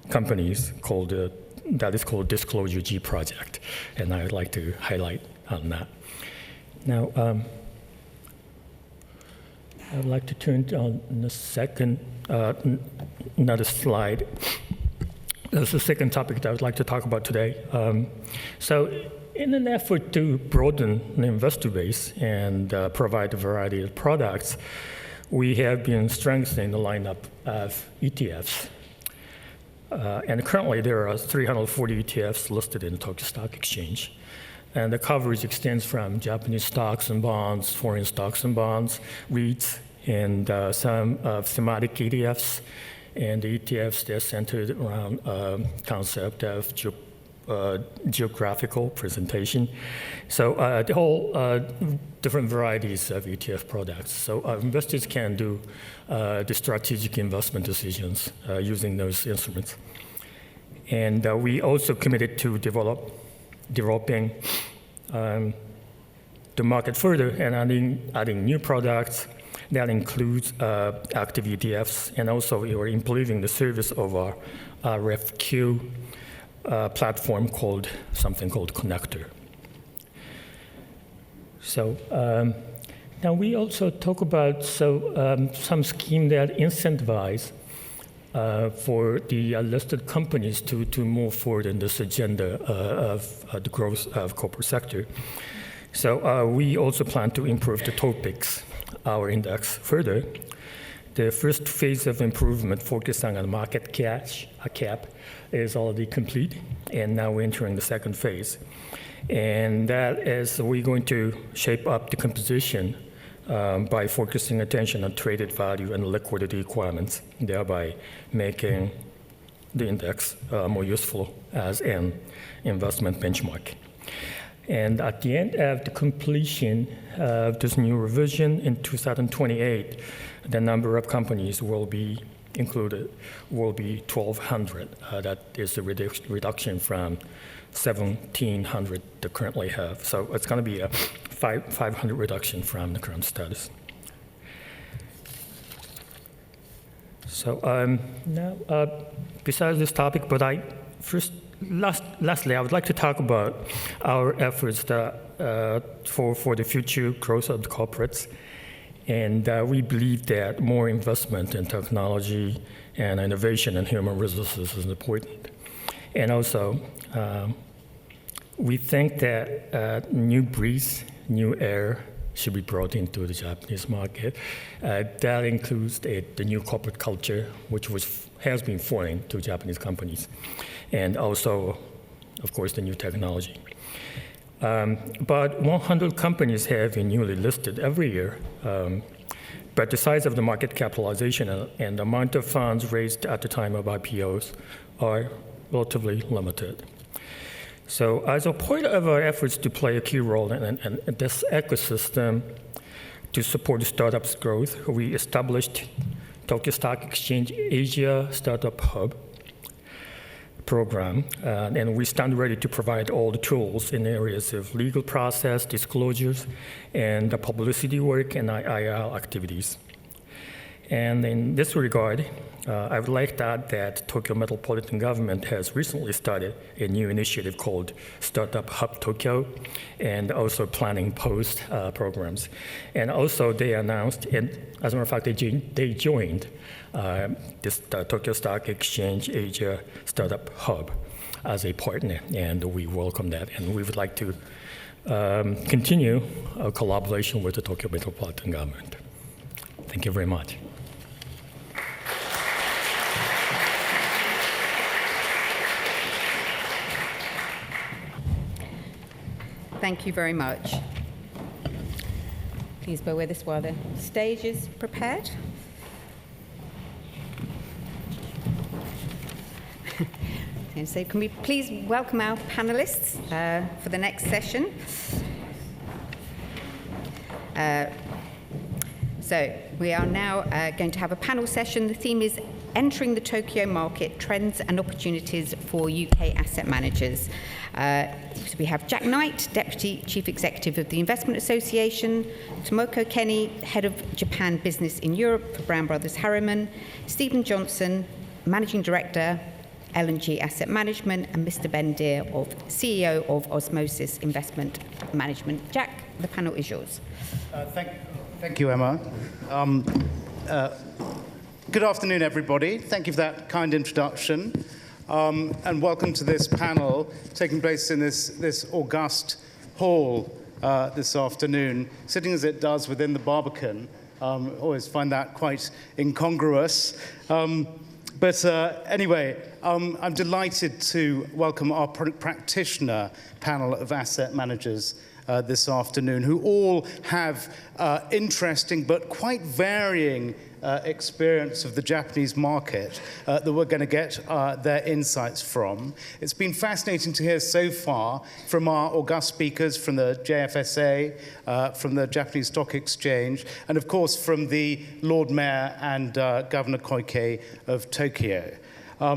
companies that is called Disclosure G Project. And I'd like to highlight on that. Now, I would like to turn on the second, another slide. That's the second topic that I would like to talk about today. So in an effort to broaden the investor base and provide a variety of products, we have been strengthening the lineup of ETFs. And currently there are 340 ETFs listed in the Tokyo Stock Exchange. And the coverage extends from Japanese stocks and bonds, foreign stocks and bonds, REITs, and some thematic ETFs, and the ETFs that are centered around concept of geographical presentation. So the whole different varieties of ETF products. So investors can do the strategic investment decisions using those instruments. And we also committed to developing the market further and adding new products that includes active ETFs, and also we are improving the service of our RFQ platform called something called Connector. So now we also talk about some scheme that incentivize for the listed companies to move forward in this agenda of the growth of corporate sector. So we also plan to improve the TOPIX, our index, further. The first phase of improvement focusing on market cap is already complete, and now we're entering the second phase. And that is, we're going to shape up the composition by focusing attention on traded value and liquidity requirements, thereby making the index more useful as an investment benchmark. And at the end of the completion of this new revision in 2028, the number of companies will be included will be 1,200. That is a reduction from 1,700 they currently have. So it's going to be a 500 reduction from the current status. So now, besides this topic, but lastly, I would like to talk about our efforts for the future growth of the corporates. And we believe that more investment in technology and innovation and human resources is important. And also, we think that new breeze, new air should be brought into the Japanese market. That includes the new corporate culture, which has been foreign to Japanese companies, and also, of course, the new technology. But 100 companies have been newly listed every year, but the size of the market capitalization and the amount of funds raised at the time of IPOs are relatively limited. So as a part of our efforts to play a key role in this ecosystem to support the startups' growth, we established Tokyo Stock Exchange Asia Startup Hub program, and we stand ready to provide all the tools in areas of legal process, disclosures, and the publicity work and IR activities. And in this regard, I would like to add that Tokyo Metropolitan Government has recently started a new initiative called Startup Hub Tokyo, and also planning post programs. And also they announced, and as a matter of fact, they joined this Tokyo Stock Exchange Asia Startup Hub as a partner, and we welcome that. And we would like to continue our collaboration with the Tokyo Metropolitan Government. Thank you very much. Thank you very much. Please bear with us while the stage is prepared. And so can we please welcome our panelists for the next session. So we are now going to have a panel session. The theme is Entering the Tokyo Market, Trends and Opportunities for UK Asset Managers. So we have Jack Knight, Deputy Chief Executive of the Investment Association, Tomoko Kenny, Head of Japan Business in Europe for Brown Brothers Harriman, Stephen Johnson, Managing Director, L&G Asset Management, and Mr. Ben Deere, CEO of Osmosis Investment Management. Jack, the panel is yours. Thank you, Emma. Good afternoon, everybody. Thank you for that kind introduction. And welcome to this panel taking place in this august hall this afternoon, sitting as it does within the Barbican. Always find that quite incongruous. But anyway, I'm delighted to welcome our practitioner panel of asset managers this afternoon, who all have interesting but quite varying experience of the Japanese market that we're going to get their insights from. It's been fascinating to hear so far from our august speakers from the JFSA, from the Japanese Stock Exchange, and of course from the Lord Mayor and Governor Koike of Tokyo.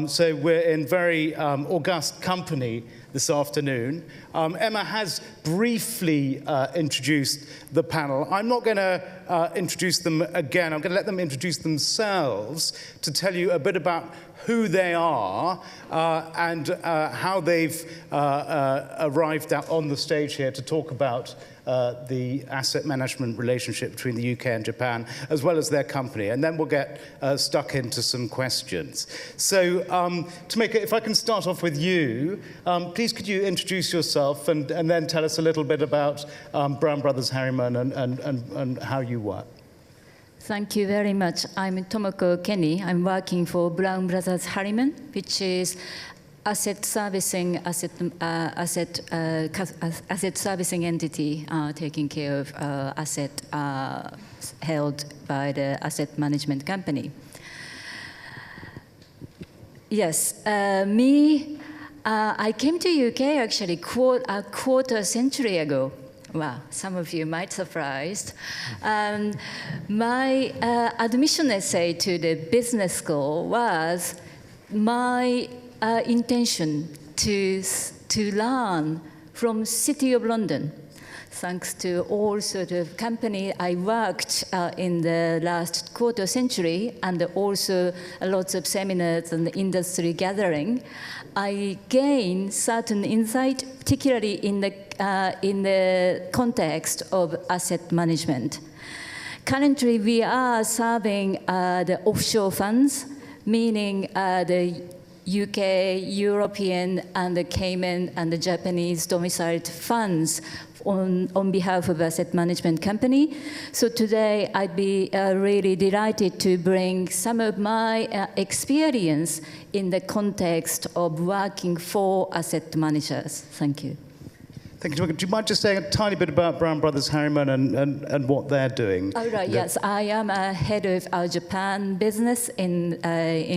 So we're in very august company this afternoon. Emma has briefly introduced the panel. I'm not going to introduce them again. I'm going to let them introduce themselves to tell you a bit about who they are and how they've arrived on the stage here to talk about the asset management relationship between the UK and Japan, as well as their company. And then we'll get stuck into some questions. So if I can start off with you, please could you introduce yourself and then tell us a little bit about Brown Brothers Harriman and how you work. Thank you very much. I'm Tomoko Kenny. I'm working for Brown Brothers Harriman, which is asset servicing entity taking care of asset held by the asset management company. Yes, I came to UK actually a quarter century ago. Wow, some of you might be surprised. My admission essay to the business school was my intention to learn from City of London. Thanks to all sort of company I worked in the last quarter century, and also lots of seminars and industry gathering, I gained certain insight, particularly in the context of asset management. Currently, we are serving the offshore funds, meaning the UK, European, and the Cayman and the Japanese domiciled funds on behalf of asset management company. So today I'd be really delighted to bring some of my experience in the context of working for asset managers. Thank you. Thank you. Do you mind just saying a tiny bit about Brown Brothers Harriman and what they're doing? Oh, right, yes. I am a head of our Japan business in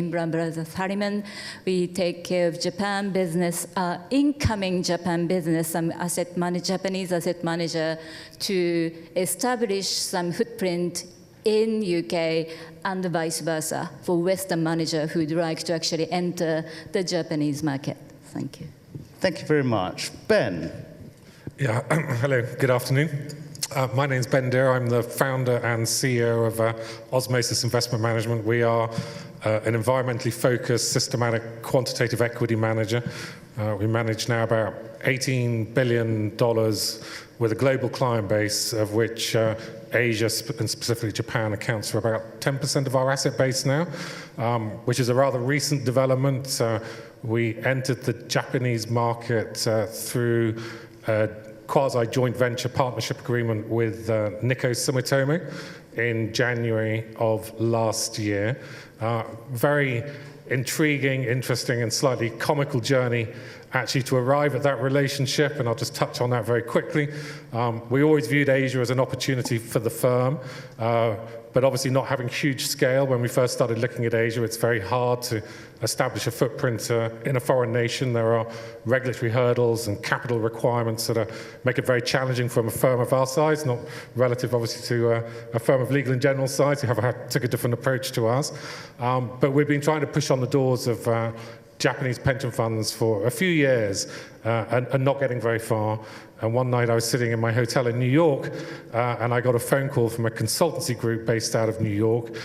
Brown Brothers Harriman. We take care of Japan business, incoming Japan business, some Japanese asset manager to establish some footprint in UK and vice versa for Western manager who'd like to actually enter the Japanese market. Thank you. Thank you very much. Ben. Yeah, hello, good afternoon. My name's Ben Deer. I'm the founder and CEO of Osmosis Investment Management. We are an environmentally focused, systematic, quantitative equity manager. We manage now about $18 billion with a global client base, of which Asia, and specifically Japan, accounts for about 10% of our asset base now, which is a rather recent development. We entered the Japanese market through a quasi-joint venture partnership agreement with Nikko Sumitomo in January of last year. Very intriguing, interesting, and slightly comical journey actually to arrive at that relationship, and I'll just touch on that very quickly. We always viewed Asia as an opportunity for the firm, but obviously not having huge scale. When we first started looking at Asia, it's very hard to establish a footprint in a foreign nation. There are regulatory hurdles and capital requirements that make it very challenging from a firm of our size, not relative obviously to a firm of Legal & General size who took a different approach to us. But we've been trying to push on the doors of Japanese pension funds for a few years and not getting very far. And one night I was sitting in my hotel in New York and I got a phone call from a consultancy group based out of New York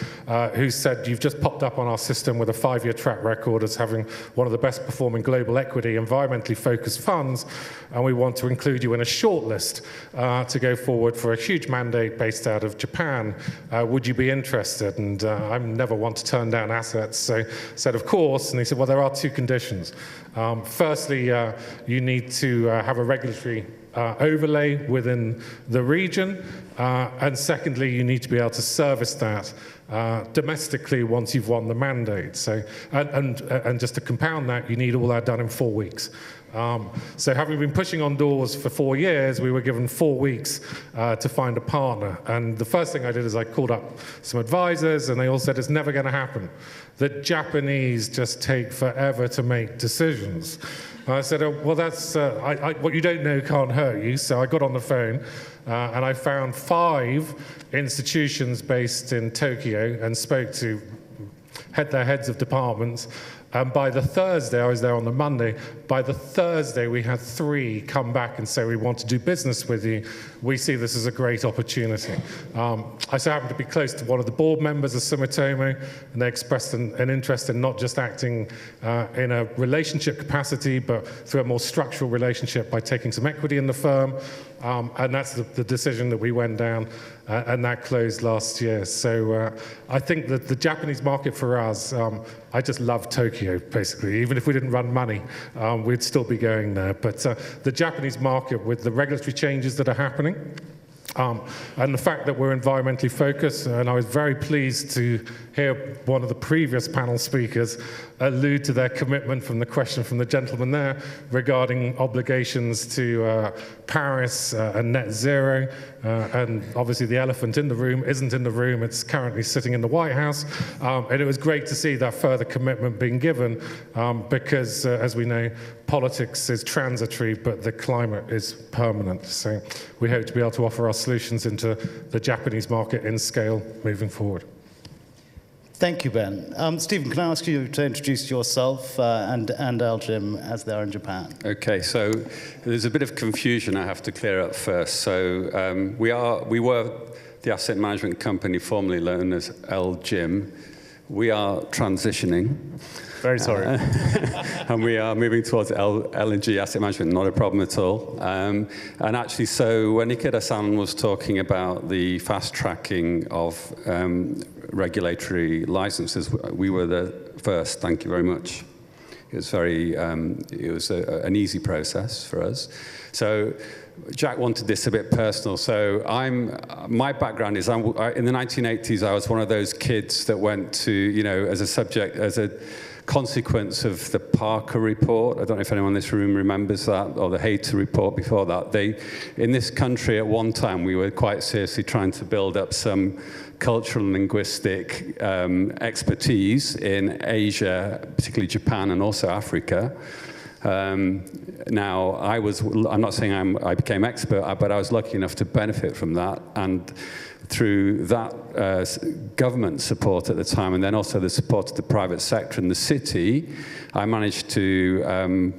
who said, "You've just popped up on our system with a 5-year track record as having one of the best performing global equity, environmentally focused funds, and we want to include you in a shortlist to go forward for a huge mandate based out of Japan. Would you be interested?" And I'm never one to turn down assets, so I said, "Of course." And he said, "Well, there are 2 conditions. Firstly, you need to have a regulatory overlay within the region, and secondly, you need to be able to service that domestically once you've won the mandate. So, and just to compound that, you need all that done in 4 weeks." So having been pushing on doors for 4 years, we were given 4 weeks to find a partner. And the first thing I did is I called up some advisors, and they all said, "It's never going to happen. The Japanese just take forever to make decisions." And I said, "Oh, well, that's what you don't know can't hurt you." So I got on the phone and I found 5 institutions based in Tokyo and spoke to their heads of departments. And by the Thursday, I was there on the Monday, by the Thursday we had 3 come back and say, we want to do business with you. We see this as a great opportunity. I so happen to be close to one of the board members of Sumitomo, and they expressed an interest in not just acting in a relationship capacity, but through a more structural relationship by taking some equity in the firm. And that's the decision that we went down, and that closed last year. So I think that the Japanese market for us, I just love Tokyo, basically. Even if we didn't run money, we'd still be going there. But the Japanese market, with the regulatory changes that are happening, and the fact that we're environmentally focused, and I was very pleased to hear one of the previous panel speakers allude to their commitment from the question from the gentleman there regarding obligations to Paris and net zero. And obviously the elephant in the room isn't in the room, it's currently sitting in the White House. And it was great to see that further commitment being given because, as we know, politics is transitory, but the climate is permanent. So we hope to be able to offer our solutions into the Japanese market in scale moving forward. Thank you, Ben. Stephen, can I ask you to introduce yourself and LGIM as they are in Japan? Okay, so there's a bit of confusion I have to clear up first. So we were the asset management company formerly known as LGIM. We are transitioning. Very sorry. And we are moving towards L&G asset management, not a problem at all. And actually, so when Ikeda-san was talking about the fast tracking of regulatory licenses, we were the first. Thank you very much. It was an easy process for us. So Jack wanted this a bit personal. So my background is in the 1980s, I was one of those kids that went to, as a consequence of the Parker Report. I don't know if anyone in this room remembers that, or the Hayter Report before that. In this country at one time, we were quite seriously trying to build up some cultural and linguistic expertise in Asia, particularly Japan and also Africa. Now, I'm not saying I became expert, but I was lucky enough to benefit from that. And through that government support at the time, and then also the support of the private sector and the city, I managed to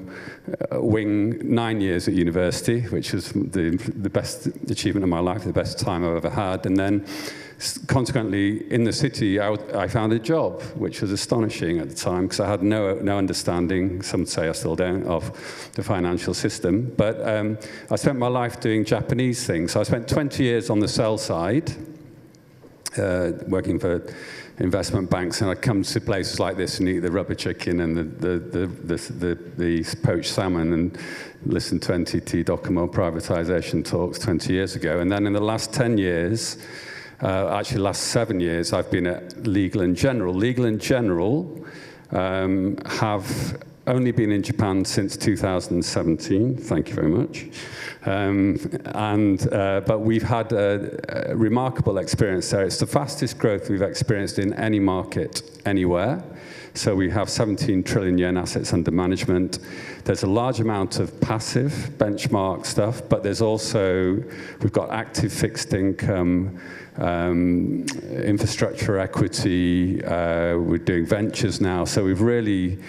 wing 9 years at university, which was the best achievement of my life, the best time I've ever had. And then consequently, in the city, I found a job, which was astonishing at the time, because I had no understanding, some say I still don't, of the financial system. But I spent my life doing Japanese things. So I spent 20 years on the sell side, working for investment banks, and I'd come to places like this and eat the rubber chicken and the poached salmon and listen to NTT Docomo privatization talks 20 years ago. And then in the last 10 years, actually last 7 years, I've been at Legal & General. Legal & General have only been in Japan since 2017. Thank you very much. But we've had a remarkable experience there. It's the fastest growth we've experienced in any market anywhere. So we have 17 trillion yen assets under management. There's a large amount of passive benchmark stuff, but there's also, we've got active fixed income, infrastructure equity, we're doing ventures now. So we've really,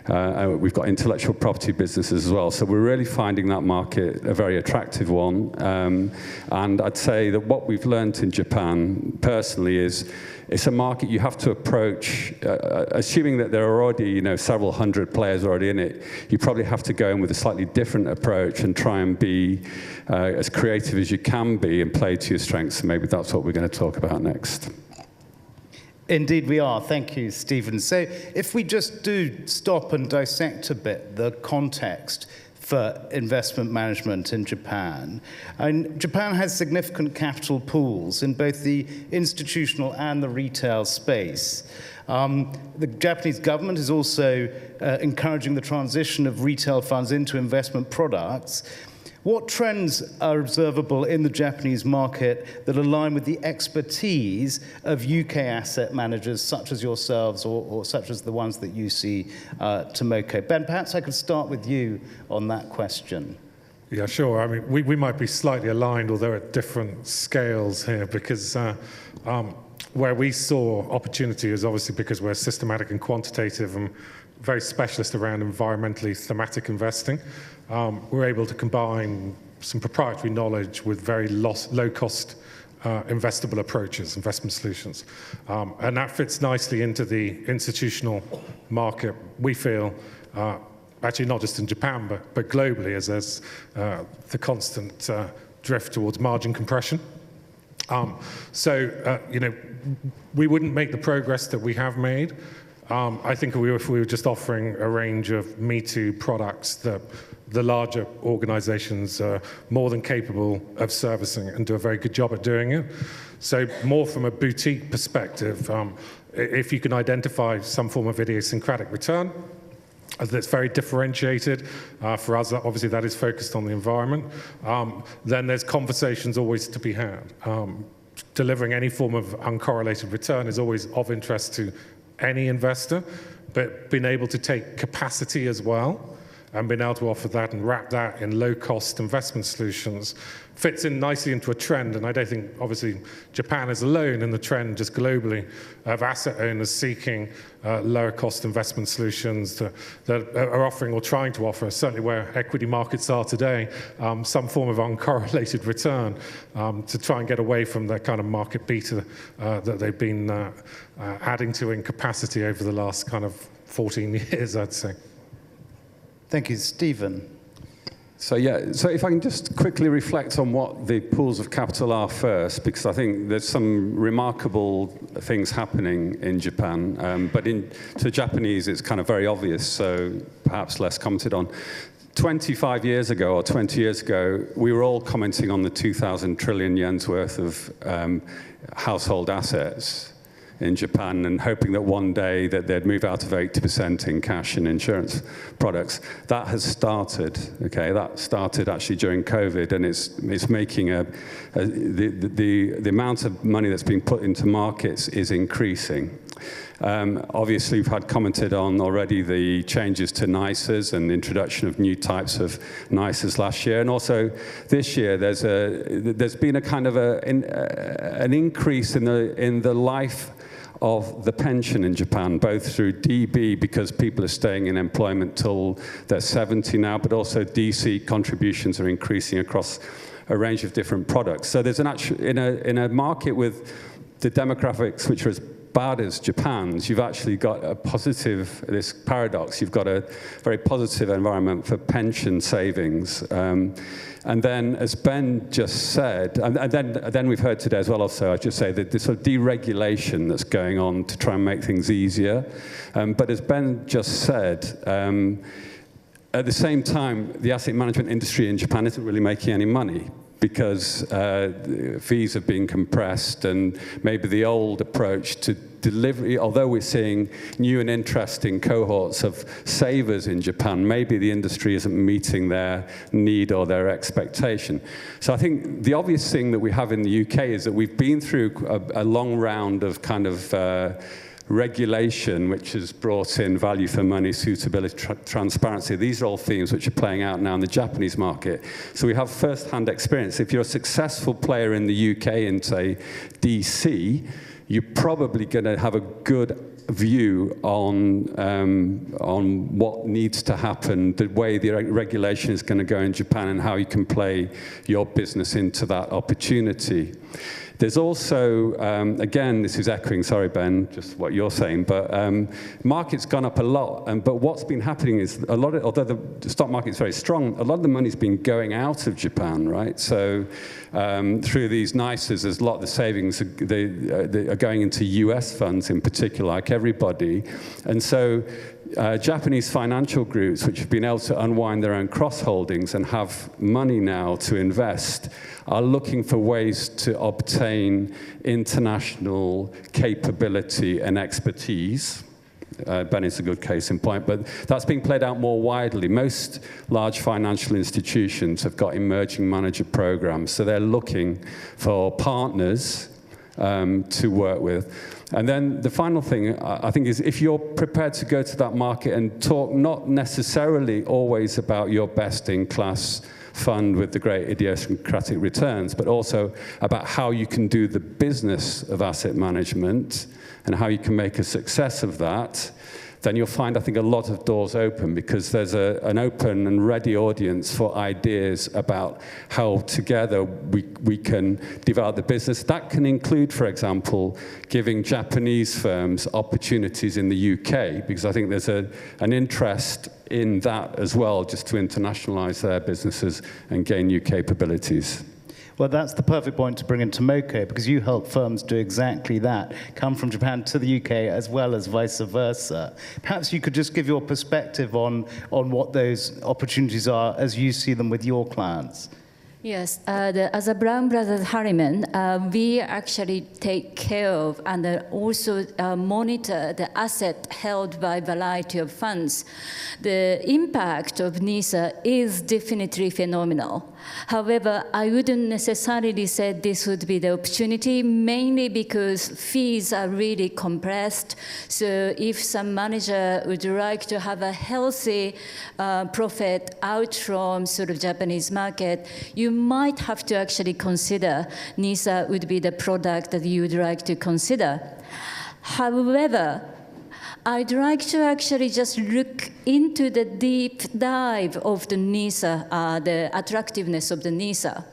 we've got intellectual property businesses as well. So we're really finding that market a very attractive one. And I'd say that what we've learned in Japan personally is it's a market you have to approach, assuming that there are already, several hundred players already in it, you probably have to go in with a slightly different approach and try and be as creative as you can be and play to your strengths. And maybe that's what we're going to talk about next. Indeed we are. Thank you, Stephen. So if we just do stop and dissect a bit the context for investment management in Japan. And Japan has significant capital pools in both the institutional and the retail space. The Japanese government is also encouraging the transition of retail funds into investment products. What trends are observable in the Japanese market that align with the expertise of UK asset managers such as yourselves or such as the ones that you see Tomoko? Ben, perhaps I could start with you on that question. Yeah, sure. I mean, we might be slightly aligned, although at different scales here, because where we saw opportunity is obviously because we're systematic and quantitative, and very specialist around environmentally thematic investing. We're able to combine some proprietary knowledge with very low-cost investable approaches, investment solutions. And that fits nicely into the institutional market, we feel, actually not just in Japan, but globally, as there's the constant drift towards margin compression. We wouldn't make the progress that we have made. I think if we were just offering a range of Me Too products that the larger organizations are more than capable of servicing and do a very good job at doing it. So more from a boutique perspective, if you can identify some form of idiosyncratic return that's very differentiated, for us, obviously that is focused on the environment, then there's conversations always to be had. Delivering any form of uncorrelated return is always of interest to any investor, but being able to take capacity as well and being able to offer that and wrap that in low-cost investment solutions fits in nicely into a trend. And I don't think, obviously, Japan is alone in the trend just globally of asset owners seeking lower-cost investment solutions that are offering or trying to offer, certainly where equity markets are today, some form of uncorrelated return to try and get away from the kind of market beta that they've been adding to in capacity over the last kind of 14 years, I'd say. Thank you, Stephen. So if I can just quickly reflect on what the pools of capital are first, because I think there's some remarkable things happening in Japan, but to Japanese it's kind of very obvious, so perhaps less commented on. 25 years ago or 20 years ago, we were all commenting on the 2,000 trillion yen's worth of household assets in Japan and hoping that one day that they'd move out of 80% in cash and insurance products. That has started, okay? That started actually during COVID, and it's making the amount of money that's being put into markets is increasing. Obviously, we've had commented on already the changes to NISAs and the introduction of new types of NISAs last year. And also this year, there's been a kind of an increase in the life of the pension in Japan, both through DB, because people are staying in employment till they're 70 now, but also DC contributions are increasing across a range of different products. So there's in a market with the demographics which are as bad as Japan's, you've actually got this paradox. You've got a very positive environment for pension savings. And then, as Ben just said, and then we've heard today as well also, I just say that this sort of deregulation that's going on to try and make things easier. But as Ben just said, at the same time, the asset management industry in Japan isn't really making any money, because fees have been compressed, and maybe the old approach to delivery, although we're seeing new and interesting cohorts of savers in Japan, maybe the industry isn't meeting their need or their expectation. So I think the obvious thing that we have in the UK is that we've been through a long round of kind of regulation, which has brought in value for money, suitability, transparency. These are all themes which are playing out now in the Japanese market. So we have first-hand experience. If you're a successful player in the UK in, say, DC, you're probably going to have a good view on what needs to happen, the way the regulation is going to go in Japan, and how you can play your business into that opportunity. There's also, again, this is echoing, sorry, Ben, just what you're saying, but market's gone up a lot. But what's been happening is although the stock market's very strong, a lot of the money's been going out of Japan, right? So through these NISAs, there's a lot of the savings they are going into US funds in particular, like everybody. And so Japanese financial groups, which have been able to unwind their own cross-holdings and have money now to invest, are looking for ways to obtain international capability and expertise. Ben is a good case in point, but that's being played out more widely. Most large financial institutions have got emerging manager programs, so they're looking for partners to work with. And then the final thing, I think, is if you're prepared to go to that market and talk not necessarily always about your best-in-class fund with the great idiosyncratic returns, but also about how you can do the business of asset management and how you can make a success of that, then you'll find, I think, a lot of doors open, because there's an open and ready audience for ideas about how together we can develop the business. That can include, for example, giving Japanese firms opportunities in the UK, because I think there's an interest in that as well, just to internationalize their businesses and gain new capabilities. Well, that's the perfect point to bring in Tomoko, because you help firms do exactly that, come from Japan to the UK as well as vice versa. Perhaps you could just give your perspective on what those opportunities are as you see them with your clients. Yes, as a Brown Brothers Harriman, we actually take care of and also monitor the asset held by a variety of funds. The impact of NISA is definitely phenomenal. However, I wouldn't necessarily say this would be the opportunity, mainly because fees are really compressed. So if some manager would like to have a healthy profit out from sort of Japanese market, you might have to actually consider NISA would be the product that you would like to consider. However, I'd like to actually just look into the deep dive of the NISA, the attractiveness of the NISA,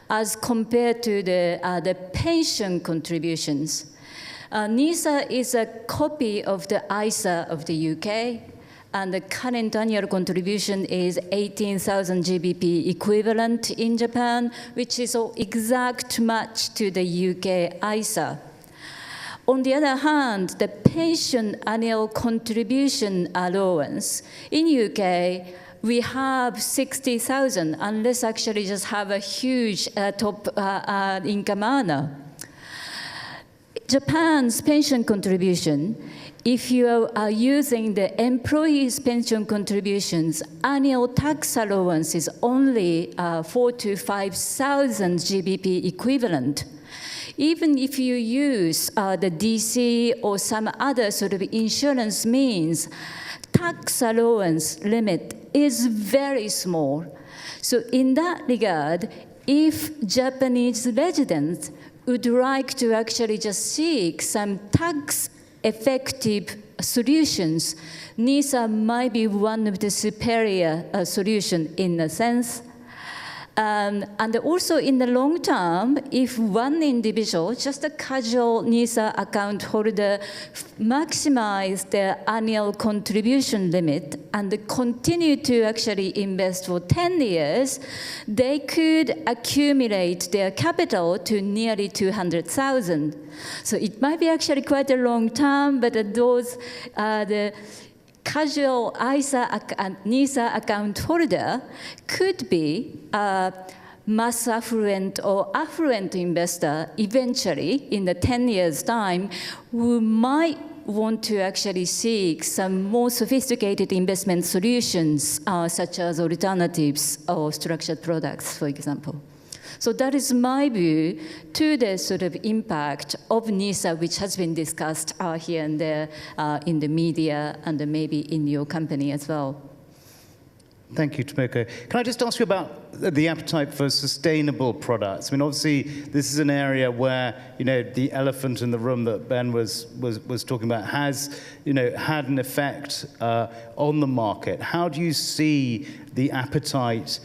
as compared to the pension contributions. NISA is a copy of the ISA of the UK, and the current annual contribution is 18,000 GBP equivalent in Japan, which is an exact match to the UK ISA. On the other hand, the pension annual contribution allowance in UK, we have 60,000, unless actually just have a huge top income earner. Japan's pension contribution, if you are using the employees' pension contributions, annual tax allowance is only 4,000 to 5,000 GBP equivalent. Even if you use the DC or some other sort of insurance means, tax allowance limit is very small. So in that regard, if Japanese residents would like to actually just seek some tax-effective solutions, NISA might be one of the superior solutions in a sense. And also in the long term, if one individual, just a casual NISA account holder, maximize their annual contribution limit and continue to actually invest for 10 years, they could accumulate their capital to nearly 200,000. So it might be actually quite a long term, but those the casual ISA and NISA account holder could be a mass affluent or affluent investor eventually in the 10 years' time who might want to actually seek some more sophisticated investment solutions such as alternatives or structured products, for example. So that is my view to the sort of impact of NISA, which has been discussed here and there in the media and maybe in your company as well. Thank you, Tomoko. Can I just ask you about the appetite for sustainable products? I mean, obviously, this is an area where, you know, the elephant in the room that Ben was talking about has, you know, had an effect on the market. How do you see the appetite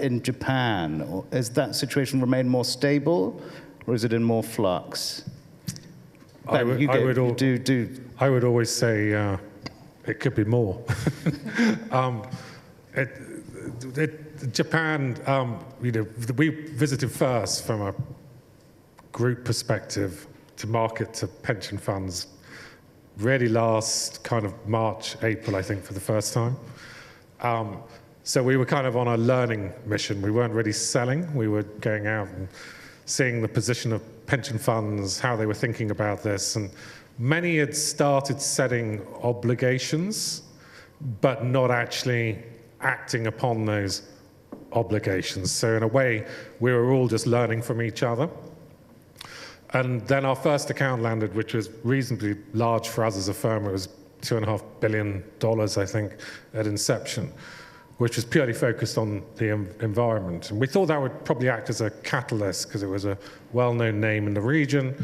in Japan? Or has that situation remained more stable, or is it in more flux? I would always say it could be more. Japan, you know, we visited first from a group perspective to market to pension funds really last kind of March, April, I think, for the first time. So we were kind of on a learning mission. We weren't really selling. We were going out and seeing the position of pension funds, how they were thinking about this. And many had started setting obligations, but not actually acting upon those obligations. So in a way, we were all just learning from each other. And then our first account landed, which was reasonably large for us as a firm. It was $2.5 billion, I think, at inception, which was purely focused on the environment. And we thought that would probably act as a catalyst because it was a well-known name in the region.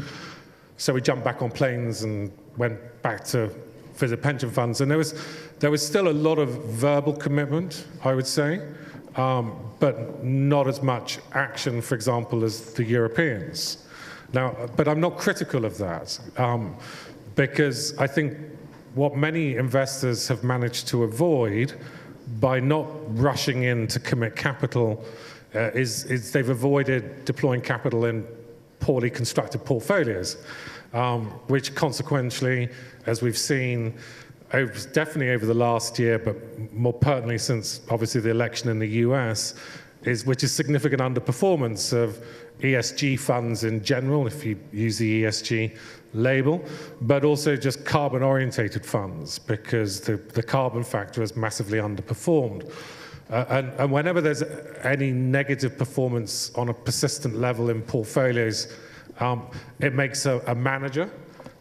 So we jumped back on planes and went back to for the pension funds. And there was still a lot of verbal commitment, I would say, but not as much action, for example, as the Europeans. Now, but I'm not critical of that, because I think what many investors have managed to avoid by not rushing in to commit capital is they've avoided deploying capital in poorly constructed portfolios, which consequently, as we've seen, definitely over the last year, but more pertinently since obviously the election in the US, which is significant underperformance of ESG funds in general, if you use the ESG label, but also just carbon-orientated funds, because the carbon factor has massively underperformed. And whenever there's any negative performance on a persistent level in portfolios, it makes a manager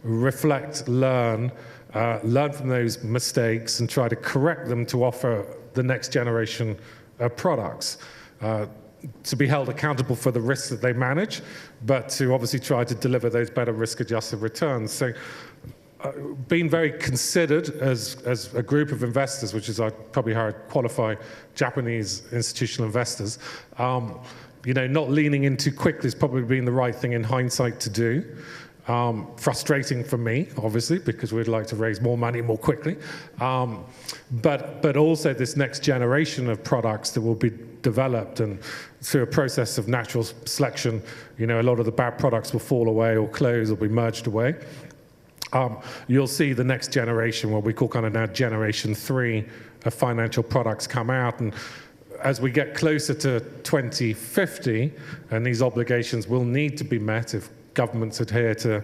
reflect, learn from those mistakes and try to correct them to offer the next generation of products. To be held accountable for the risks that they manage, but to obviously try to deliver those better risk-adjusted returns. So being very considered as a group of investors, which is probably how I'd qualify Japanese institutional investors, not leaning in too quickly has probably been the right thing in hindsight to do. Frustrating for me, obviously, because we'd like to raise more money more quickly. But also this next generation of products that will be developed, and through a process of natural selection, a lot of the bad products will fall away or close or be merged away. You'll see the next generation, what we call kind of now Generation 3 of financial products come out. And as we get closer to 2050, and these obligations will need to be met if governments adhere to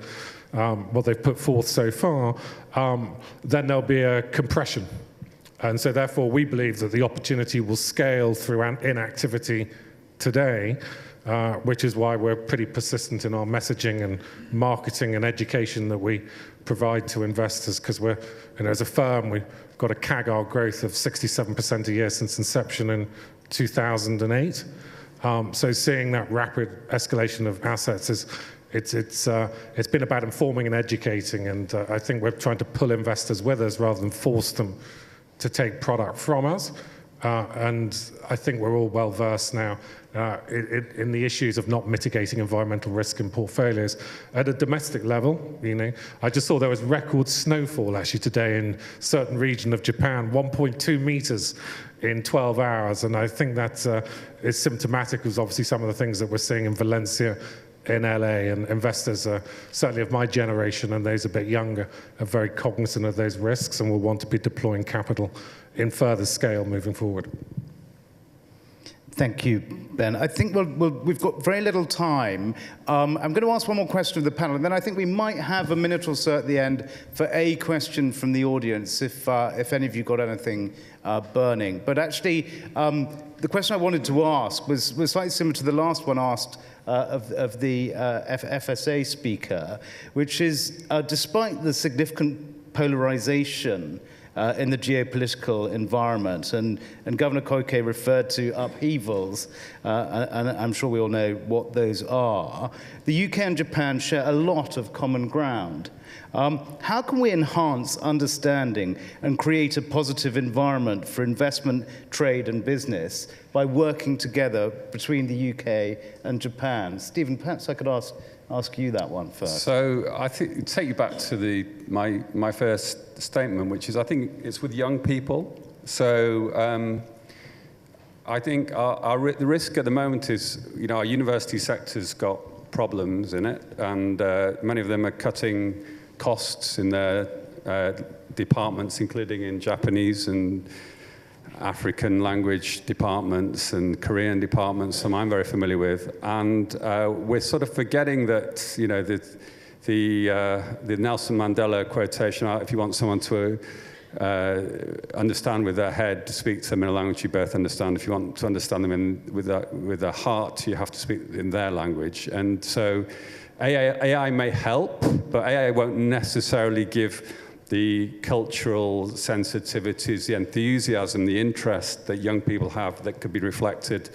what they've put forth so far, then there'll be a compression. And so therefore we believe that the opportunity will scale through inactivity today, which is why we're pretty persistent in our messaging and marketing and education that we provide to investors, because we're, as a firm, we've got a CAGR growth of 67% a year since inception in 2008. So seeing that rapid escalation of assets it's been about informing and educating, and I think we're trying to pull investors with us rather than force them to take product from us. And I think we're all well versed now in the issues of not mitigating environmental risk in portfolios. At a domestic level, I just saw there was record snowfall actually today in certain region of Japan, 1.2 meters in 12 hours. And I think that is symptomatic of obviously some of the things that we're seeing in Valencia, in LA, and investors certainly of my generation and those a bit younger are very cognizant of those risks and will want to be deploying capital in further scale moving forward. Thank you, Ben. I think we've got very little time. I'm going to ask one more question of the panel, and then I think we might have a minute or so at the end for a question from the audience, if any of you got anything burning. But actually, the question I wanted to ask was slightly similar to the last one asked of the FSA speaker, which is, despite the significant polarization in the geopolitical environment, and Governor Koike referred to upheavals, and I'm sure we all know what those are, the UK and Japan share a lot of common ground. How can we enhance understanding and create a positive environment for investment, trade, and business by working together between the UK and Japan? Stephen, perhaps I could ask you that one first. So I think take you back to my first statement, which is I think it's with young people. So I think the risk at the moment is, our university sector's got problems in it, and many of them are cutting costs in their departments, including in Japanese and African language departments and Korean departments, some I'm very familiar with. And we're sort of forgetting that, the Nelson Mandela quotation, if you want someone to understand with their head, to speak to them in a language you both understand. If you want to understand them with their heart, you have to speak in their language. And so AI may help, but AI won't necessarily give the cultural sensitivities, the enthusiasm, the interest that young people have that could be reflected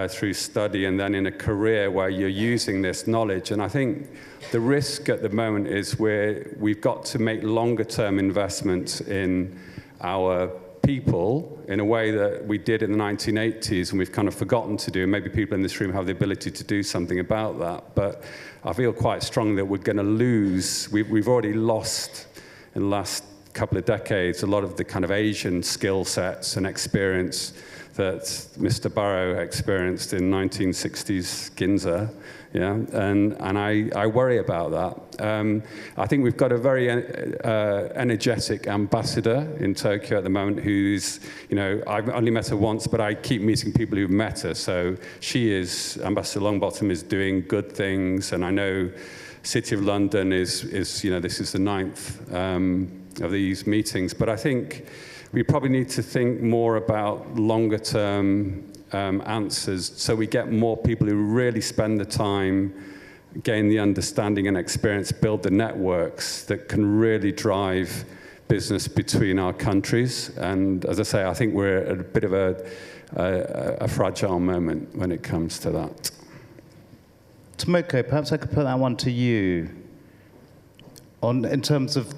through study and then in a career where you're using this knowledge. And I think the risk at the moment is we've got to make longer term investments in our people in a way that we did in the 1980s and we've kind of forgotten to do. Maybe people in this room have the ability to do something about that, but I feel quite strongly that we're going to lose. We've already lost in the last couple of decades a lot of the kind of Asian skill sets and experience that Mr. Barrow experienced in 1960s Ginza, yeah, and I worry about that. I think we've got a very energetic ambassador in Tokyo at the moment who's, you know, I've only met her once, but I keep meeting people who've met her. So she is, Ambassador Longbottom is doing good things, and I know City of London is you know, this is the 9th of these meetings, but I think we probably need to think more about longer term answers so we get more people who really spend the time, gain the understanding and experience, build the networks that can really drive business between our countries. And as I say, I think we're at a bit of a fragile moment when it comes to that. Tomoko, perhaps I could put that one to you. In terms of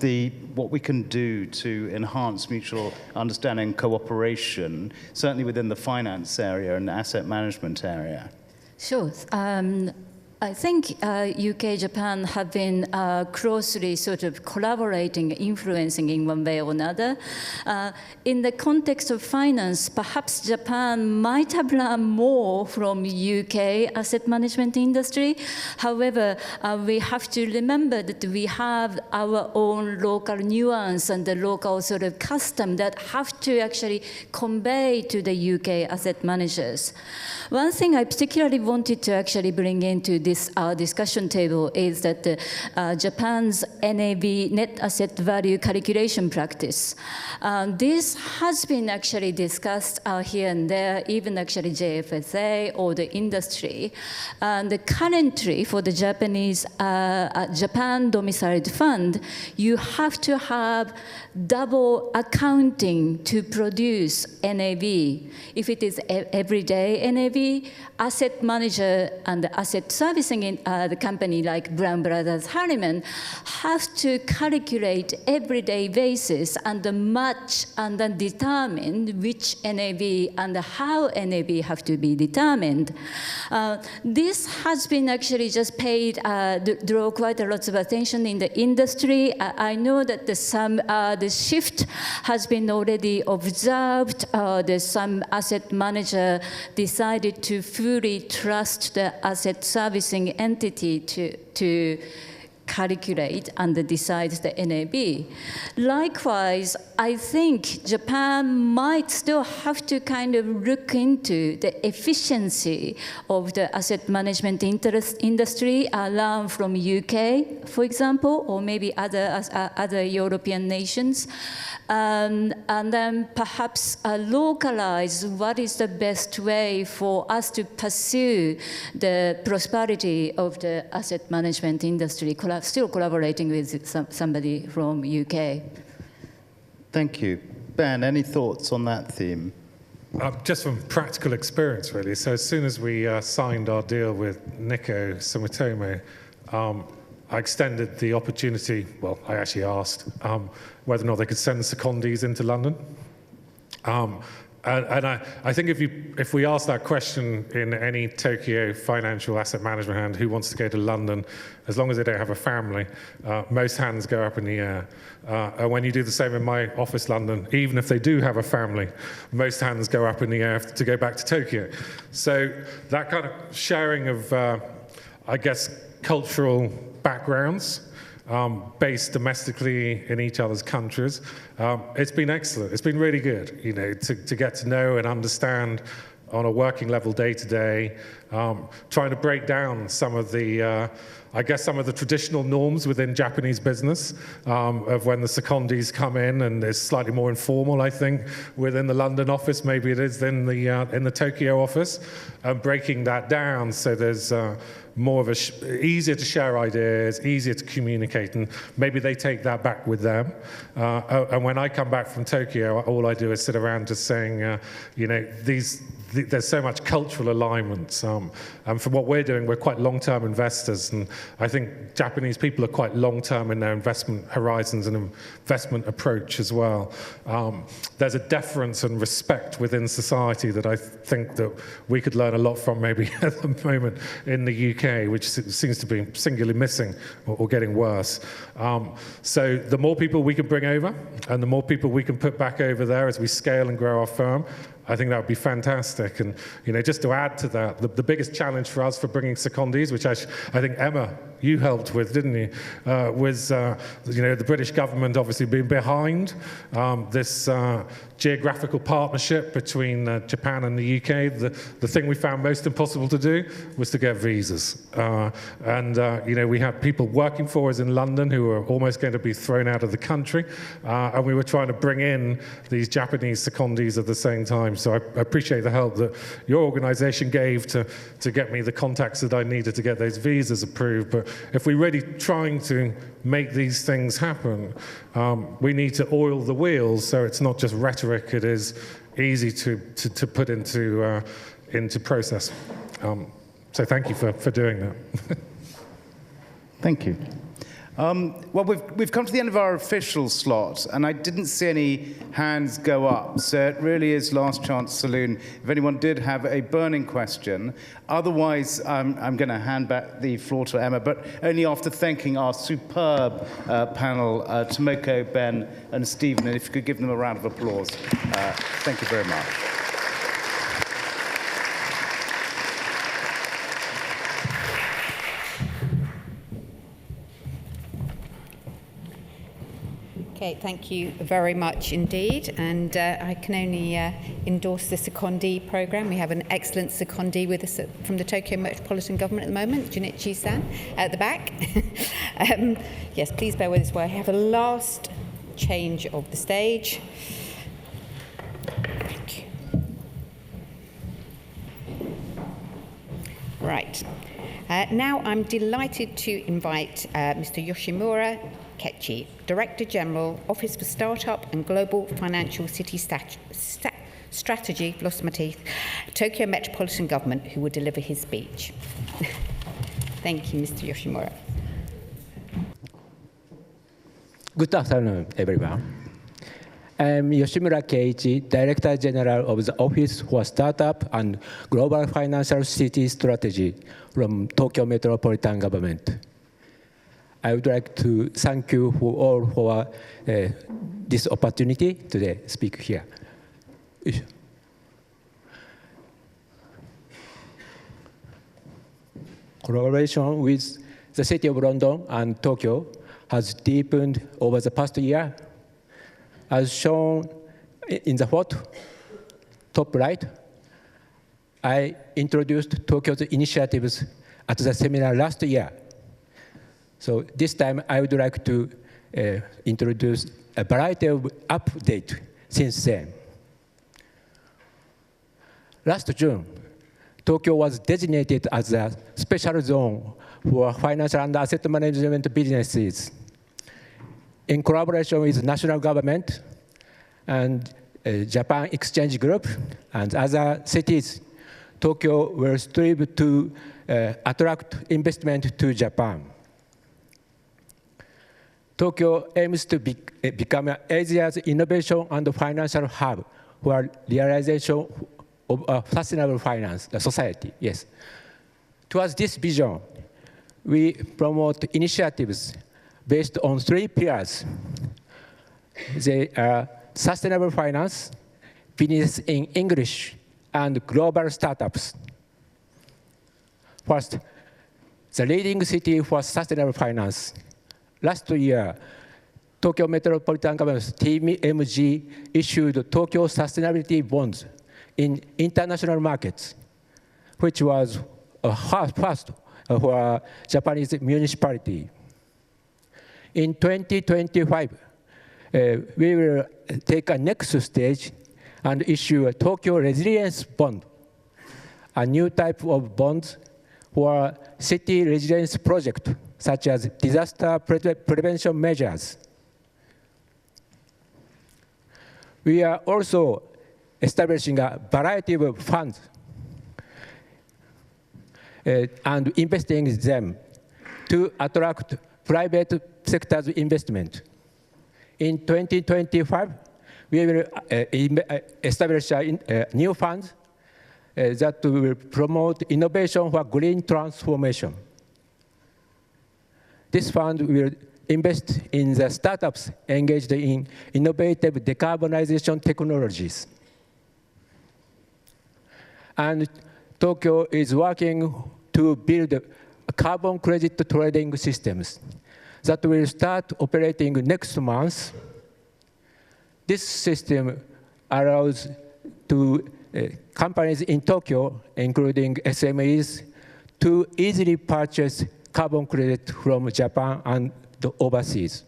what we can do to enhance mutual understanding and cooperation, certainly within the finance area and asset management area. Sure. I think UK, Japan have been closely sort of collaborating, influencing in one way or another. In the context of finance, perhaps Japan might have learned more from UK asset management industry. However, we have to remember that we have our own local nuance and the local sort of custom that have to actually convey to the UK asset managers. One thing I particularly wanted to actually bring into this discussion table is that Japan's NAV, net asset value calculation practice. This has been actually discussed here and there, even actually JFSA or the industry. And currently for the Japanese Japan domiciled fund, you have to have double accounting to produce NAV. If it is everyday NAV, asset manager and the asset servicing in the company like Brown Brothers Harriman has to calculate everyday basis and match and then determine which NAV and how NAV have to be determined. This has been actually just paid, draw quite a lot of attention in the industry. I know that the shift has been already observed. There's some asset manager decided to fully trust the asset servicing entity to calculate and decide the NAV. Likewise, I think Japan might still have to kind of look into the efficiency of the asset management industry, learn from UK, for example, or maybe other European nations, and then perhaps localize what is the best way for us to pursue the prosperity of the asset management industry, still collaborating with somebody from UK. Thank you. Ben, any thoughts on that theme? Just from practical experience, really. So as soon as we signed our deal with Nikko Sumitomo, I extended the opportunity, well, I actually asked whether or not they could send secondees into London. And I think if we ask that question in any Tokyo financial asset management hand, who wants to go to London, as long as they don't have a family, most hands go up in the air. And when you do the same in my office, London, even if they do have a family, most hands go up in the air to go back to Tokyo. So that kind of sharing of, I guess, cultural backgrounds based domestically in each other's countries. It's been excellent. It's been really good, you know, to get to know and understand on a working level day to day, trying to break down some of the, I guess, some of the traditional norms within Japanese business of when the secondees come in, and it's slightly more informal, I think, within the London office, maybe it is in the Tokyo office, breaking that down so there's more of easier to share ideas, easier to communicate, and maybe they take that back with them. And when I come back from Tokyo, all I do is sit around just saying, there's so much cultural alignment. And for what we're doing, we're quite long-term investors, and I think Japanese people are quite long-term in their investment horizons and investment approach as well. There's a deference and respect within society that I think that we could learn a lot from maybe at the moment in the UK, which seems to be singularly missing or getting worse. So the more people we can bring over and the more people we can put back over there as we scale and grow our firm, I think that would be fantastic. And just to add to that, the biggest challenge for us for bringing secondis, which I think Emma, you helped with, didn't you? Was the British government obviously being behind this geographical partnership between Japan and the UK. The thing we found most impossible to do was to get visas. We had people working for us in London who were almost going to be thrown out of the country, and we were trying to bring in these Japanese secondis at the same time. So I appreciate the help that your organisation gave to get me the contacts that I needed to get those visas approved. But if we're really trying to make these things happen, we need to oil the wheels so it's not just rhetoric, it is easy to put into process. So thank you for doing that. Thank you. Well, we've come to the end of our official slot, and I didn't see any hands go up, so it really is last chance saloon if anyone did have a burning question. Otherwise, I'm going to hand back the floor to Emma, but only after thanking our superb panel, Tomoko, Ben, and Stephen, and if you could give them a round of applause. Thank you very much. Okay, thank you very much indeed. And I can only endorse the Secondi programme. We have an excellent Secondi with us from the Tokyo Metropolitan Government at the moment, Junichi-san, at the back. Yes, please bear with us while I have a last change of the stage. Thank you. Right. Now I'm delighted to invite Mr. Yoshimura Kechi, Director General, Office for Startup and Global Financial City Strategy, lost my teeth, Tokyo Metropolitan Government, who will deliver his speech. Thank you, Mr. Yoshimura. Good afternoon, everyone. I'm Yoshimura Keiichi, Director General of the Office for Startup and Global Financial City Strategy from Tokyo Metropolitan Government. I would like to thank you all for this opportunity to speak here. Collaboration with the City of London and Tokyo has deepened over the past year. As shown in the photo, top right, I introduced Tokyo's initiatives at the seminar last year. So this time, I would like to introduce a variety of updates since then. Last June, Tokyo was designated as a special zone for financial and asset management businesses. In collaboration with national government and Japan Exchange Group and other cities, Tokyo will strive to attract investment to Japan. Tokyo aims to become Asia's innovation and financial hub for realization of a sustainable finance society. Yes. Towards this vision, we promote initiatives based on 3 pillars. They are sustainable finance, business in English, and global startups. First, the leading city for sustainable finance. Last year, Tokyo Metropolitan Government, TMG, issued Tokyo Sustainability Bonds in international markets, which was a first for a Japanese municipality. In 2025, we will take a next stage and issue a Tokyo Resilience Bond, a new type of bonds for city resilience projects, such as disaster prevention measures. We are also establishing a variety of funds and investing in them to attract private sector's investment. In 2025, we will establish a new fund that will promote innovation for green transformation. This fund will invest in the startups engaged in innovative decarbonization technologies. And Tokyo is working to build carbon credit trading systems that will start operating next month. This system allows companies in Tokyo, including SMEs, to easily purchase carbon credit from Japan and the overseas.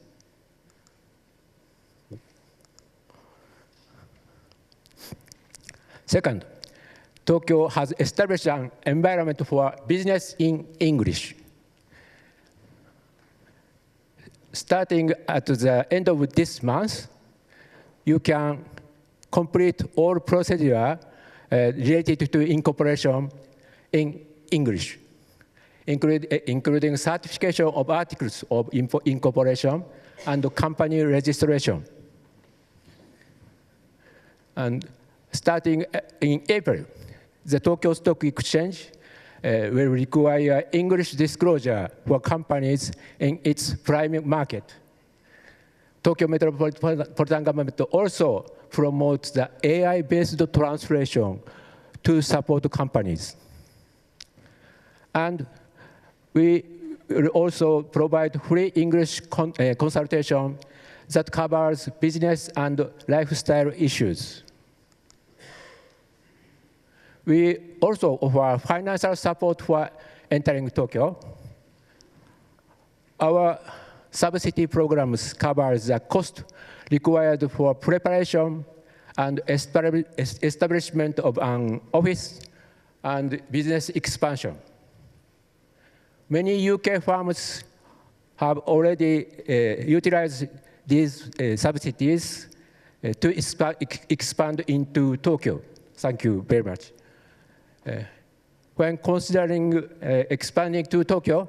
Second, Tokyo has established an environment for business in English. Starting at the end of this month, you can complete all procedure related to incorporation in English, including certification of articles of incorporation and company registration. And starting in April, the Tokyo Stock Exchange will require English disclosure for companies in its prime market. Tokyo Metropolitan Government also promotes the AI-based translation to support companies. And we will also provide free English consultation that covers business and lifestyle issues. We also offer financial support for entering Tokyo. Our subsidy programs cover the cost required for preparation and establishment of an office and business expansion. Many UK firms have already utilized these subsidies to expand into Tokyo. Thank you very much. When considering expanding to Tokyo,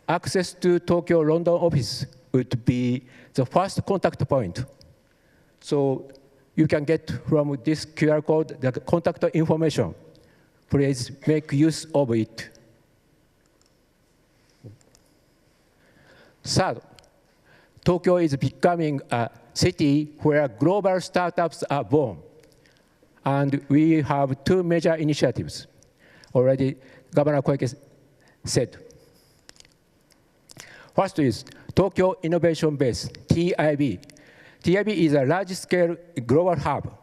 access to Tokyo London office would be the first contact point. So you can get from this QR code the contact information. Please make use of it. Third, Tokyo is becoming a city where global startups are born. And we have two major initiatives. Already, Governor Koike said. First is Tokyo Innovation Base, TIB. TIB is a large-scale global hub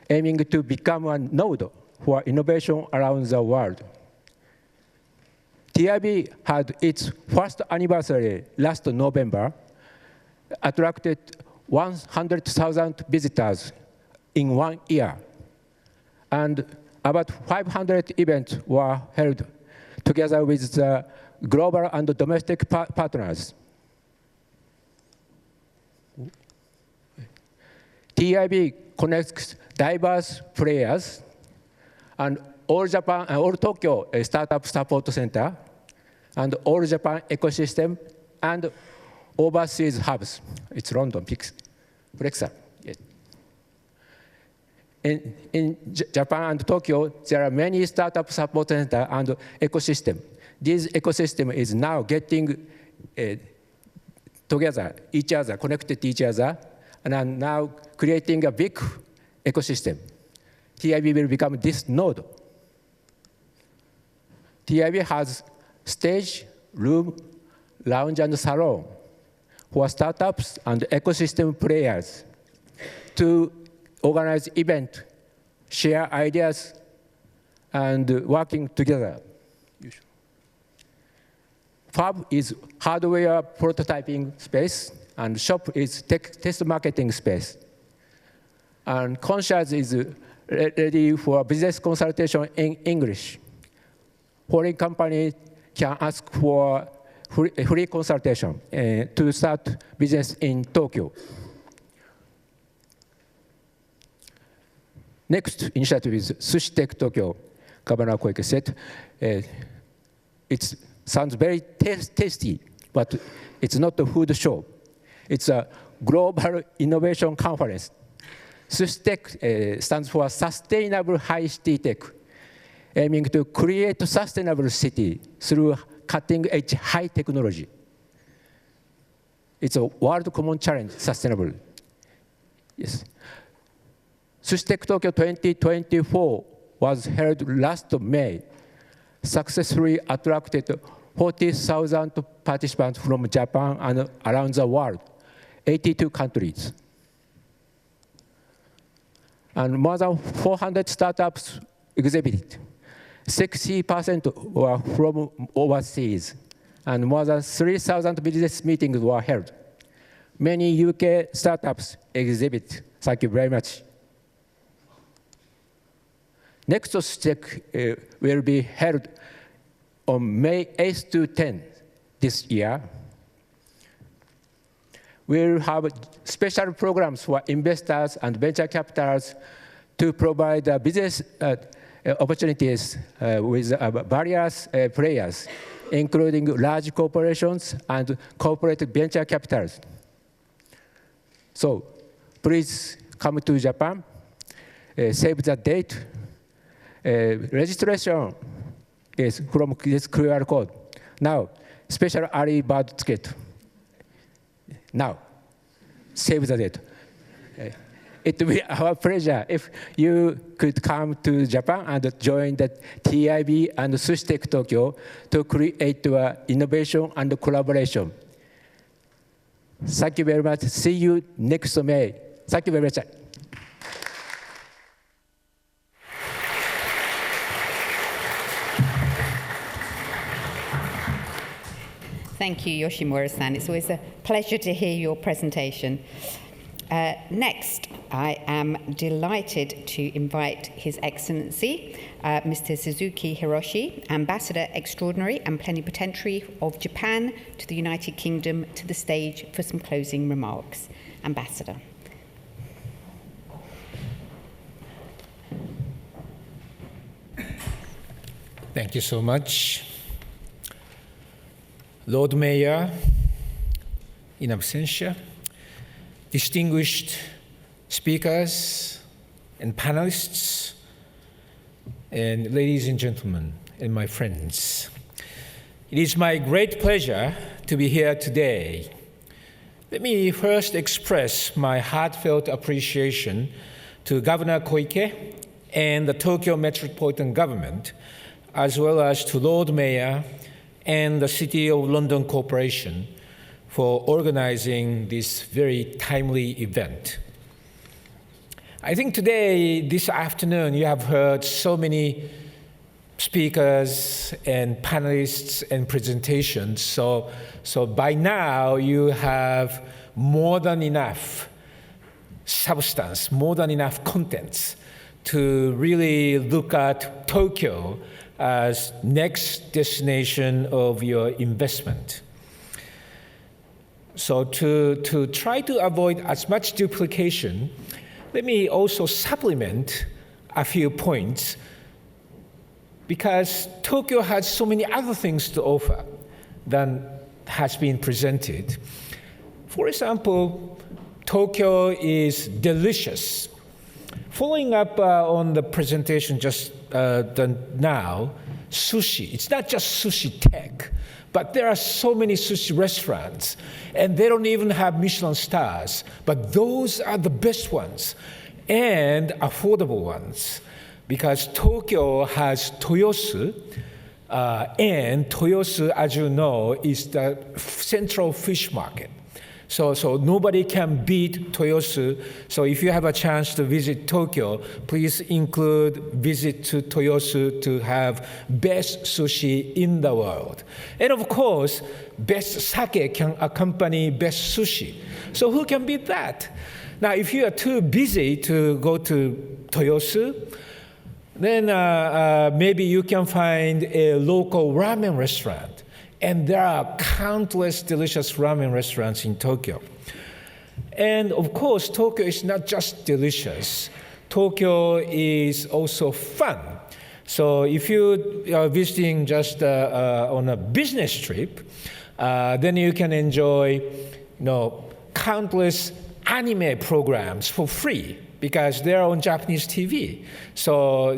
aiming to become a node for innovation around the world. TIB had its first anniversary last November, attracted 100,000 visitors in 1 year. And about 500 events were held together with the global and domestic partners. TIB connects diverse players and All Japan and All Tokyo Startup Support Center and All Japan Ecosystem and overseas hubs. It's London, Flexa. Yes. In Japan and Tokyo, there are many startup support centers and ecosystem. This ecosystem is now getting together, connected to each other, and are now creating a big ecosystem. TIB will become this node. TIB has stage, room, lounge, and salon for startups and ecosystem players to organize events, share ideas, and working together. Fab is hardware prototyping space, and shop is test marketing space. And Conscious is ready for business consultation in English. Foreign companies can ask for free consultation to start business in Tokyo. Next initiative is Sushi Tech Tokyo. Governor Koike said, it sounds very tasty, but it's not a food show. It's a global innovation conference. Sushi Tech stands for Sustainable High City Tech, aiming to create a sustainable city through cutting-edge high technology. It's a world common challenge, sustainable. Yes. Sushi Tech Tokyo 2024 was held last May, successfully attracted 40,000 participants from Japan and around the world, 82 countries. And more than 400 startups exhibited. 60% were from overseas, and more than 3,000 business meetings were held. Many UK startups exhibit. Thank you very much. Next Sushi will be held on May 8th to 10th this year. We'll have special programs for investors and venture capitals to provide business opportunities with various players, including large corporations and corporate venture capitals. So please come to Japan, save the date. Registration is from this QR code. Now, special early bird ticket. Now, save the date. It will be our pleasure if you could come to Japan and join the TIB and Sushi Tech Tokyo to create innovation and collaboration. Thank you very much. See you next May. Thank you very much. Thank you, Yoshimura-san. It's always a pleasure to hear your presentation. Next, I am delighted to invite His Excellency, Mr. Suzuki Hiroshi, Ambassador Extraordinary and Plenipotentiary of Japan to the United Kingdom, to the stage for some closing remarks. Ambassador. Thank you so much. Lord Mayor, in absentia, distinguished speakers and panelists, and ladies and gentlemen, and my friends. It is my great pleasure to be here today. Let me first express my heartfelt appreciation to Governor Koike and the Tokyo Metropolitan Government, as well as to Lord Mayor and the City of London Corporation for organizing this very timely event. I think today, this afternoon, you have heard so many speakers and panelists and presentations. So by now, you have more than enough substance, more than enough contents to really look at Tokyo as next destination of your investment. So to try to avoid as much duplication, let me also supplement a few points, because Tokyo has so many other things to offer than has been presented. For example, Tokyo is delicious. Following up on the presentation just done now, sushi. It's not just sushi tech, but there are so many sushi restaurants, and they don't even have Michelin stars, but those are the best ones and affordable ones, because Tokyo has Toyosu, and Toyosu, as you know, is the central fish market. So nobody can beat Toyosu. So if you have a chance to visit Tokyo, please include visit to Toyosu to have best sushi in the world. And of course, best sake can accompany best sushi. So who can beat that? Now, if you are too busy to go to Toyosu, then maybe you can find a local ramen restaurant. And there are countless delicious ramen restaurants in Tokyo. And of course, Tokyo is not just delicious. Tokyo is also fun. So if you are visiting just on a business trip, then you can enjoy, countless anime programs for free because they're on Japanese TV. So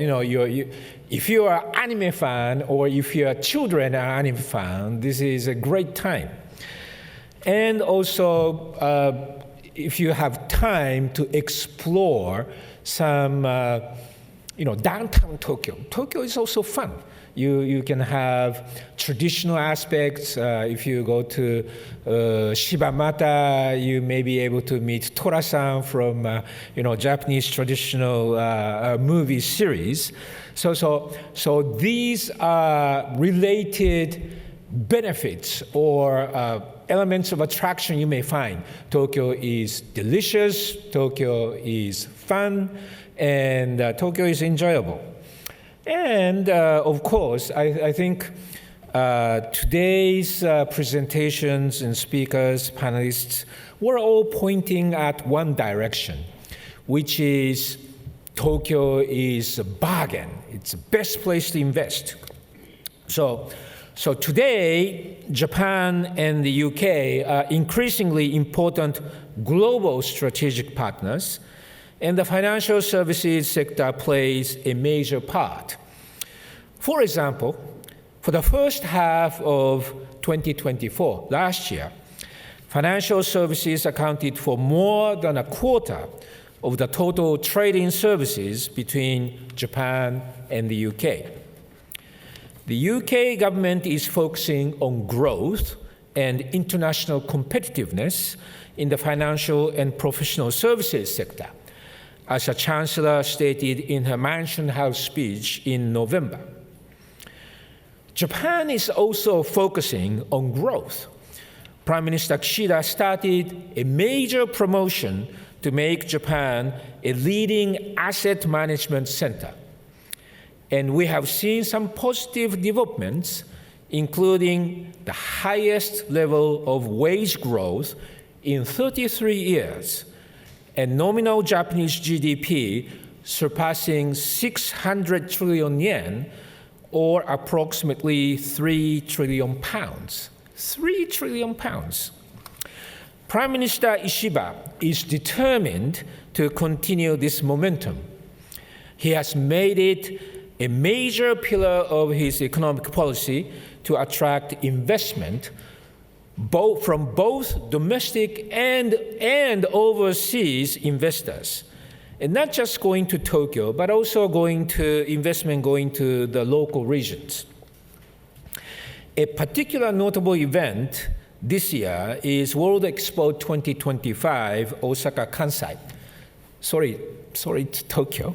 if you are an anime fan or if your children are anime fan, this is a great time. And also, if you have time to explore some, downtown Tokyo. Tokyo is also fun. You can have traditional aspects. If you go to Shibamata, you may be able to meet Tora-san from, Japanese traditional movie series. So these are related benefits or elements of attraction you may find. Tokyo is delicious, Tokyo is fun, and Tokyo is enjoyable. And of course, I think today's presentations and speakers, panelists, were all pointing at one direction, which is Tokyo is a bargain. It's the best place to invest. So today, Japan and the UK are increasingly important global strategic partners, and the financial services sector plays a major part. For example, for the first half of 2024, last year, financial services accounted for more than a quarter of the total trading services between Japan and the UK. The UK government is focusing on growth and international competitiveness in the financial and professional services sector, as the Chancellor stated in her Mansion House speech in November. Japan is also focusing on growth. Prime Minister Kishida started a major promotion to make Japan a leading asset management center. And we have seen some positive developments, including the highest level of wage growth in 33 years, and nominal Japanese GDP surpassing 600 trillion yen, or approximately 3 trillion pounds. 3 trillion pounds. Prime Minister Ishiba is determined to continue this momentum. He has made it a major pillar of his economic policy to attract investment from both domestic and overseas investors. And not just going to Tokyo, but also investment going to the local regions. A particular notable event this year is World Expo 2025, Osaka Kansai. Sorry, Tokyo.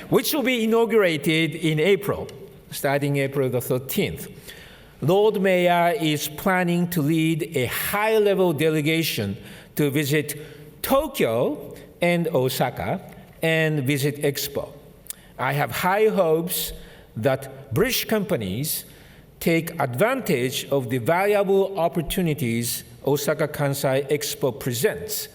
Which will be inaugurated in April, starting April the 13th. Lord Mayor is planning to lead a high-level delegation to visit Tokyo and Osaka and visit Expo. I have high hopes that British companies take advantage of the valuable opportunities Osaka Kansai Expo presents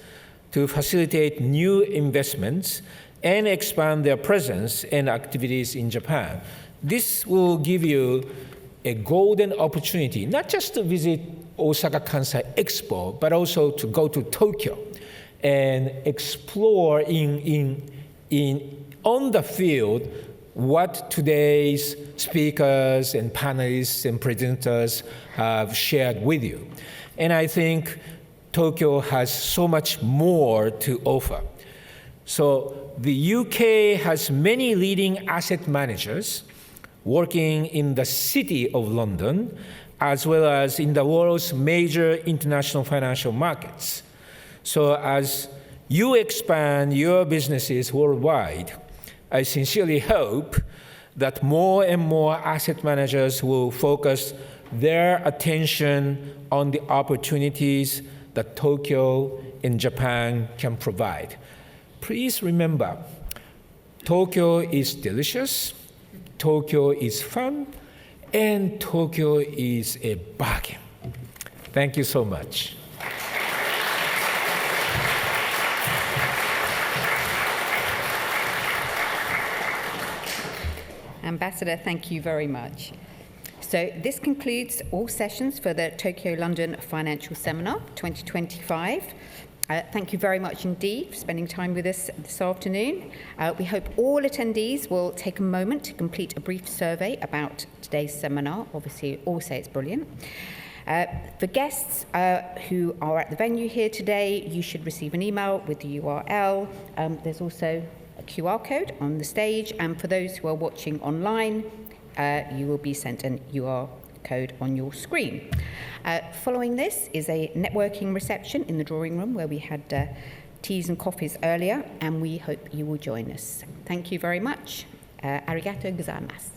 to facilitate new investments and expand their presence and activities in Japan. This will give you a golden opportunity, not just to visit Osaka Kansai Expo, but also to go to Tokyo and explore on the field what today's speakers and panelists and presenters have shared with you. And I think Tokyo has so much more to offer. So the UK has many leading asset managers working in the City of London, as well as in the world's major international financial markets. So as you expand your businesses worldwide, I sincerely hope that more and more asset managers will focus their attention on the opportunities that Tokyo and Japan can provide. Please remember, Tokyo is delicious, Tokyo is fun, and Tokyo is a bargain. Thank you so much. Ambassador, thank you very much. So this concludes all sessions for the Tokyo London Financial Seminar 2025. Thank you very much indeed for spending time with us this afternoon. We hope all attendees will take a moment to complete a brief survey about today's seminar. Obviously, all say it's brilliant. For guests who are at the venue here today, you should receive an email with the URL. There's also a QR code on the stage, and for those who are watching online, you will be sent an URL code on your screen. Following this is a networking reception in the drawing room where we had teas and coffees earlier, and we hope you will join us. Thank you very much. Arigato gozaimasu.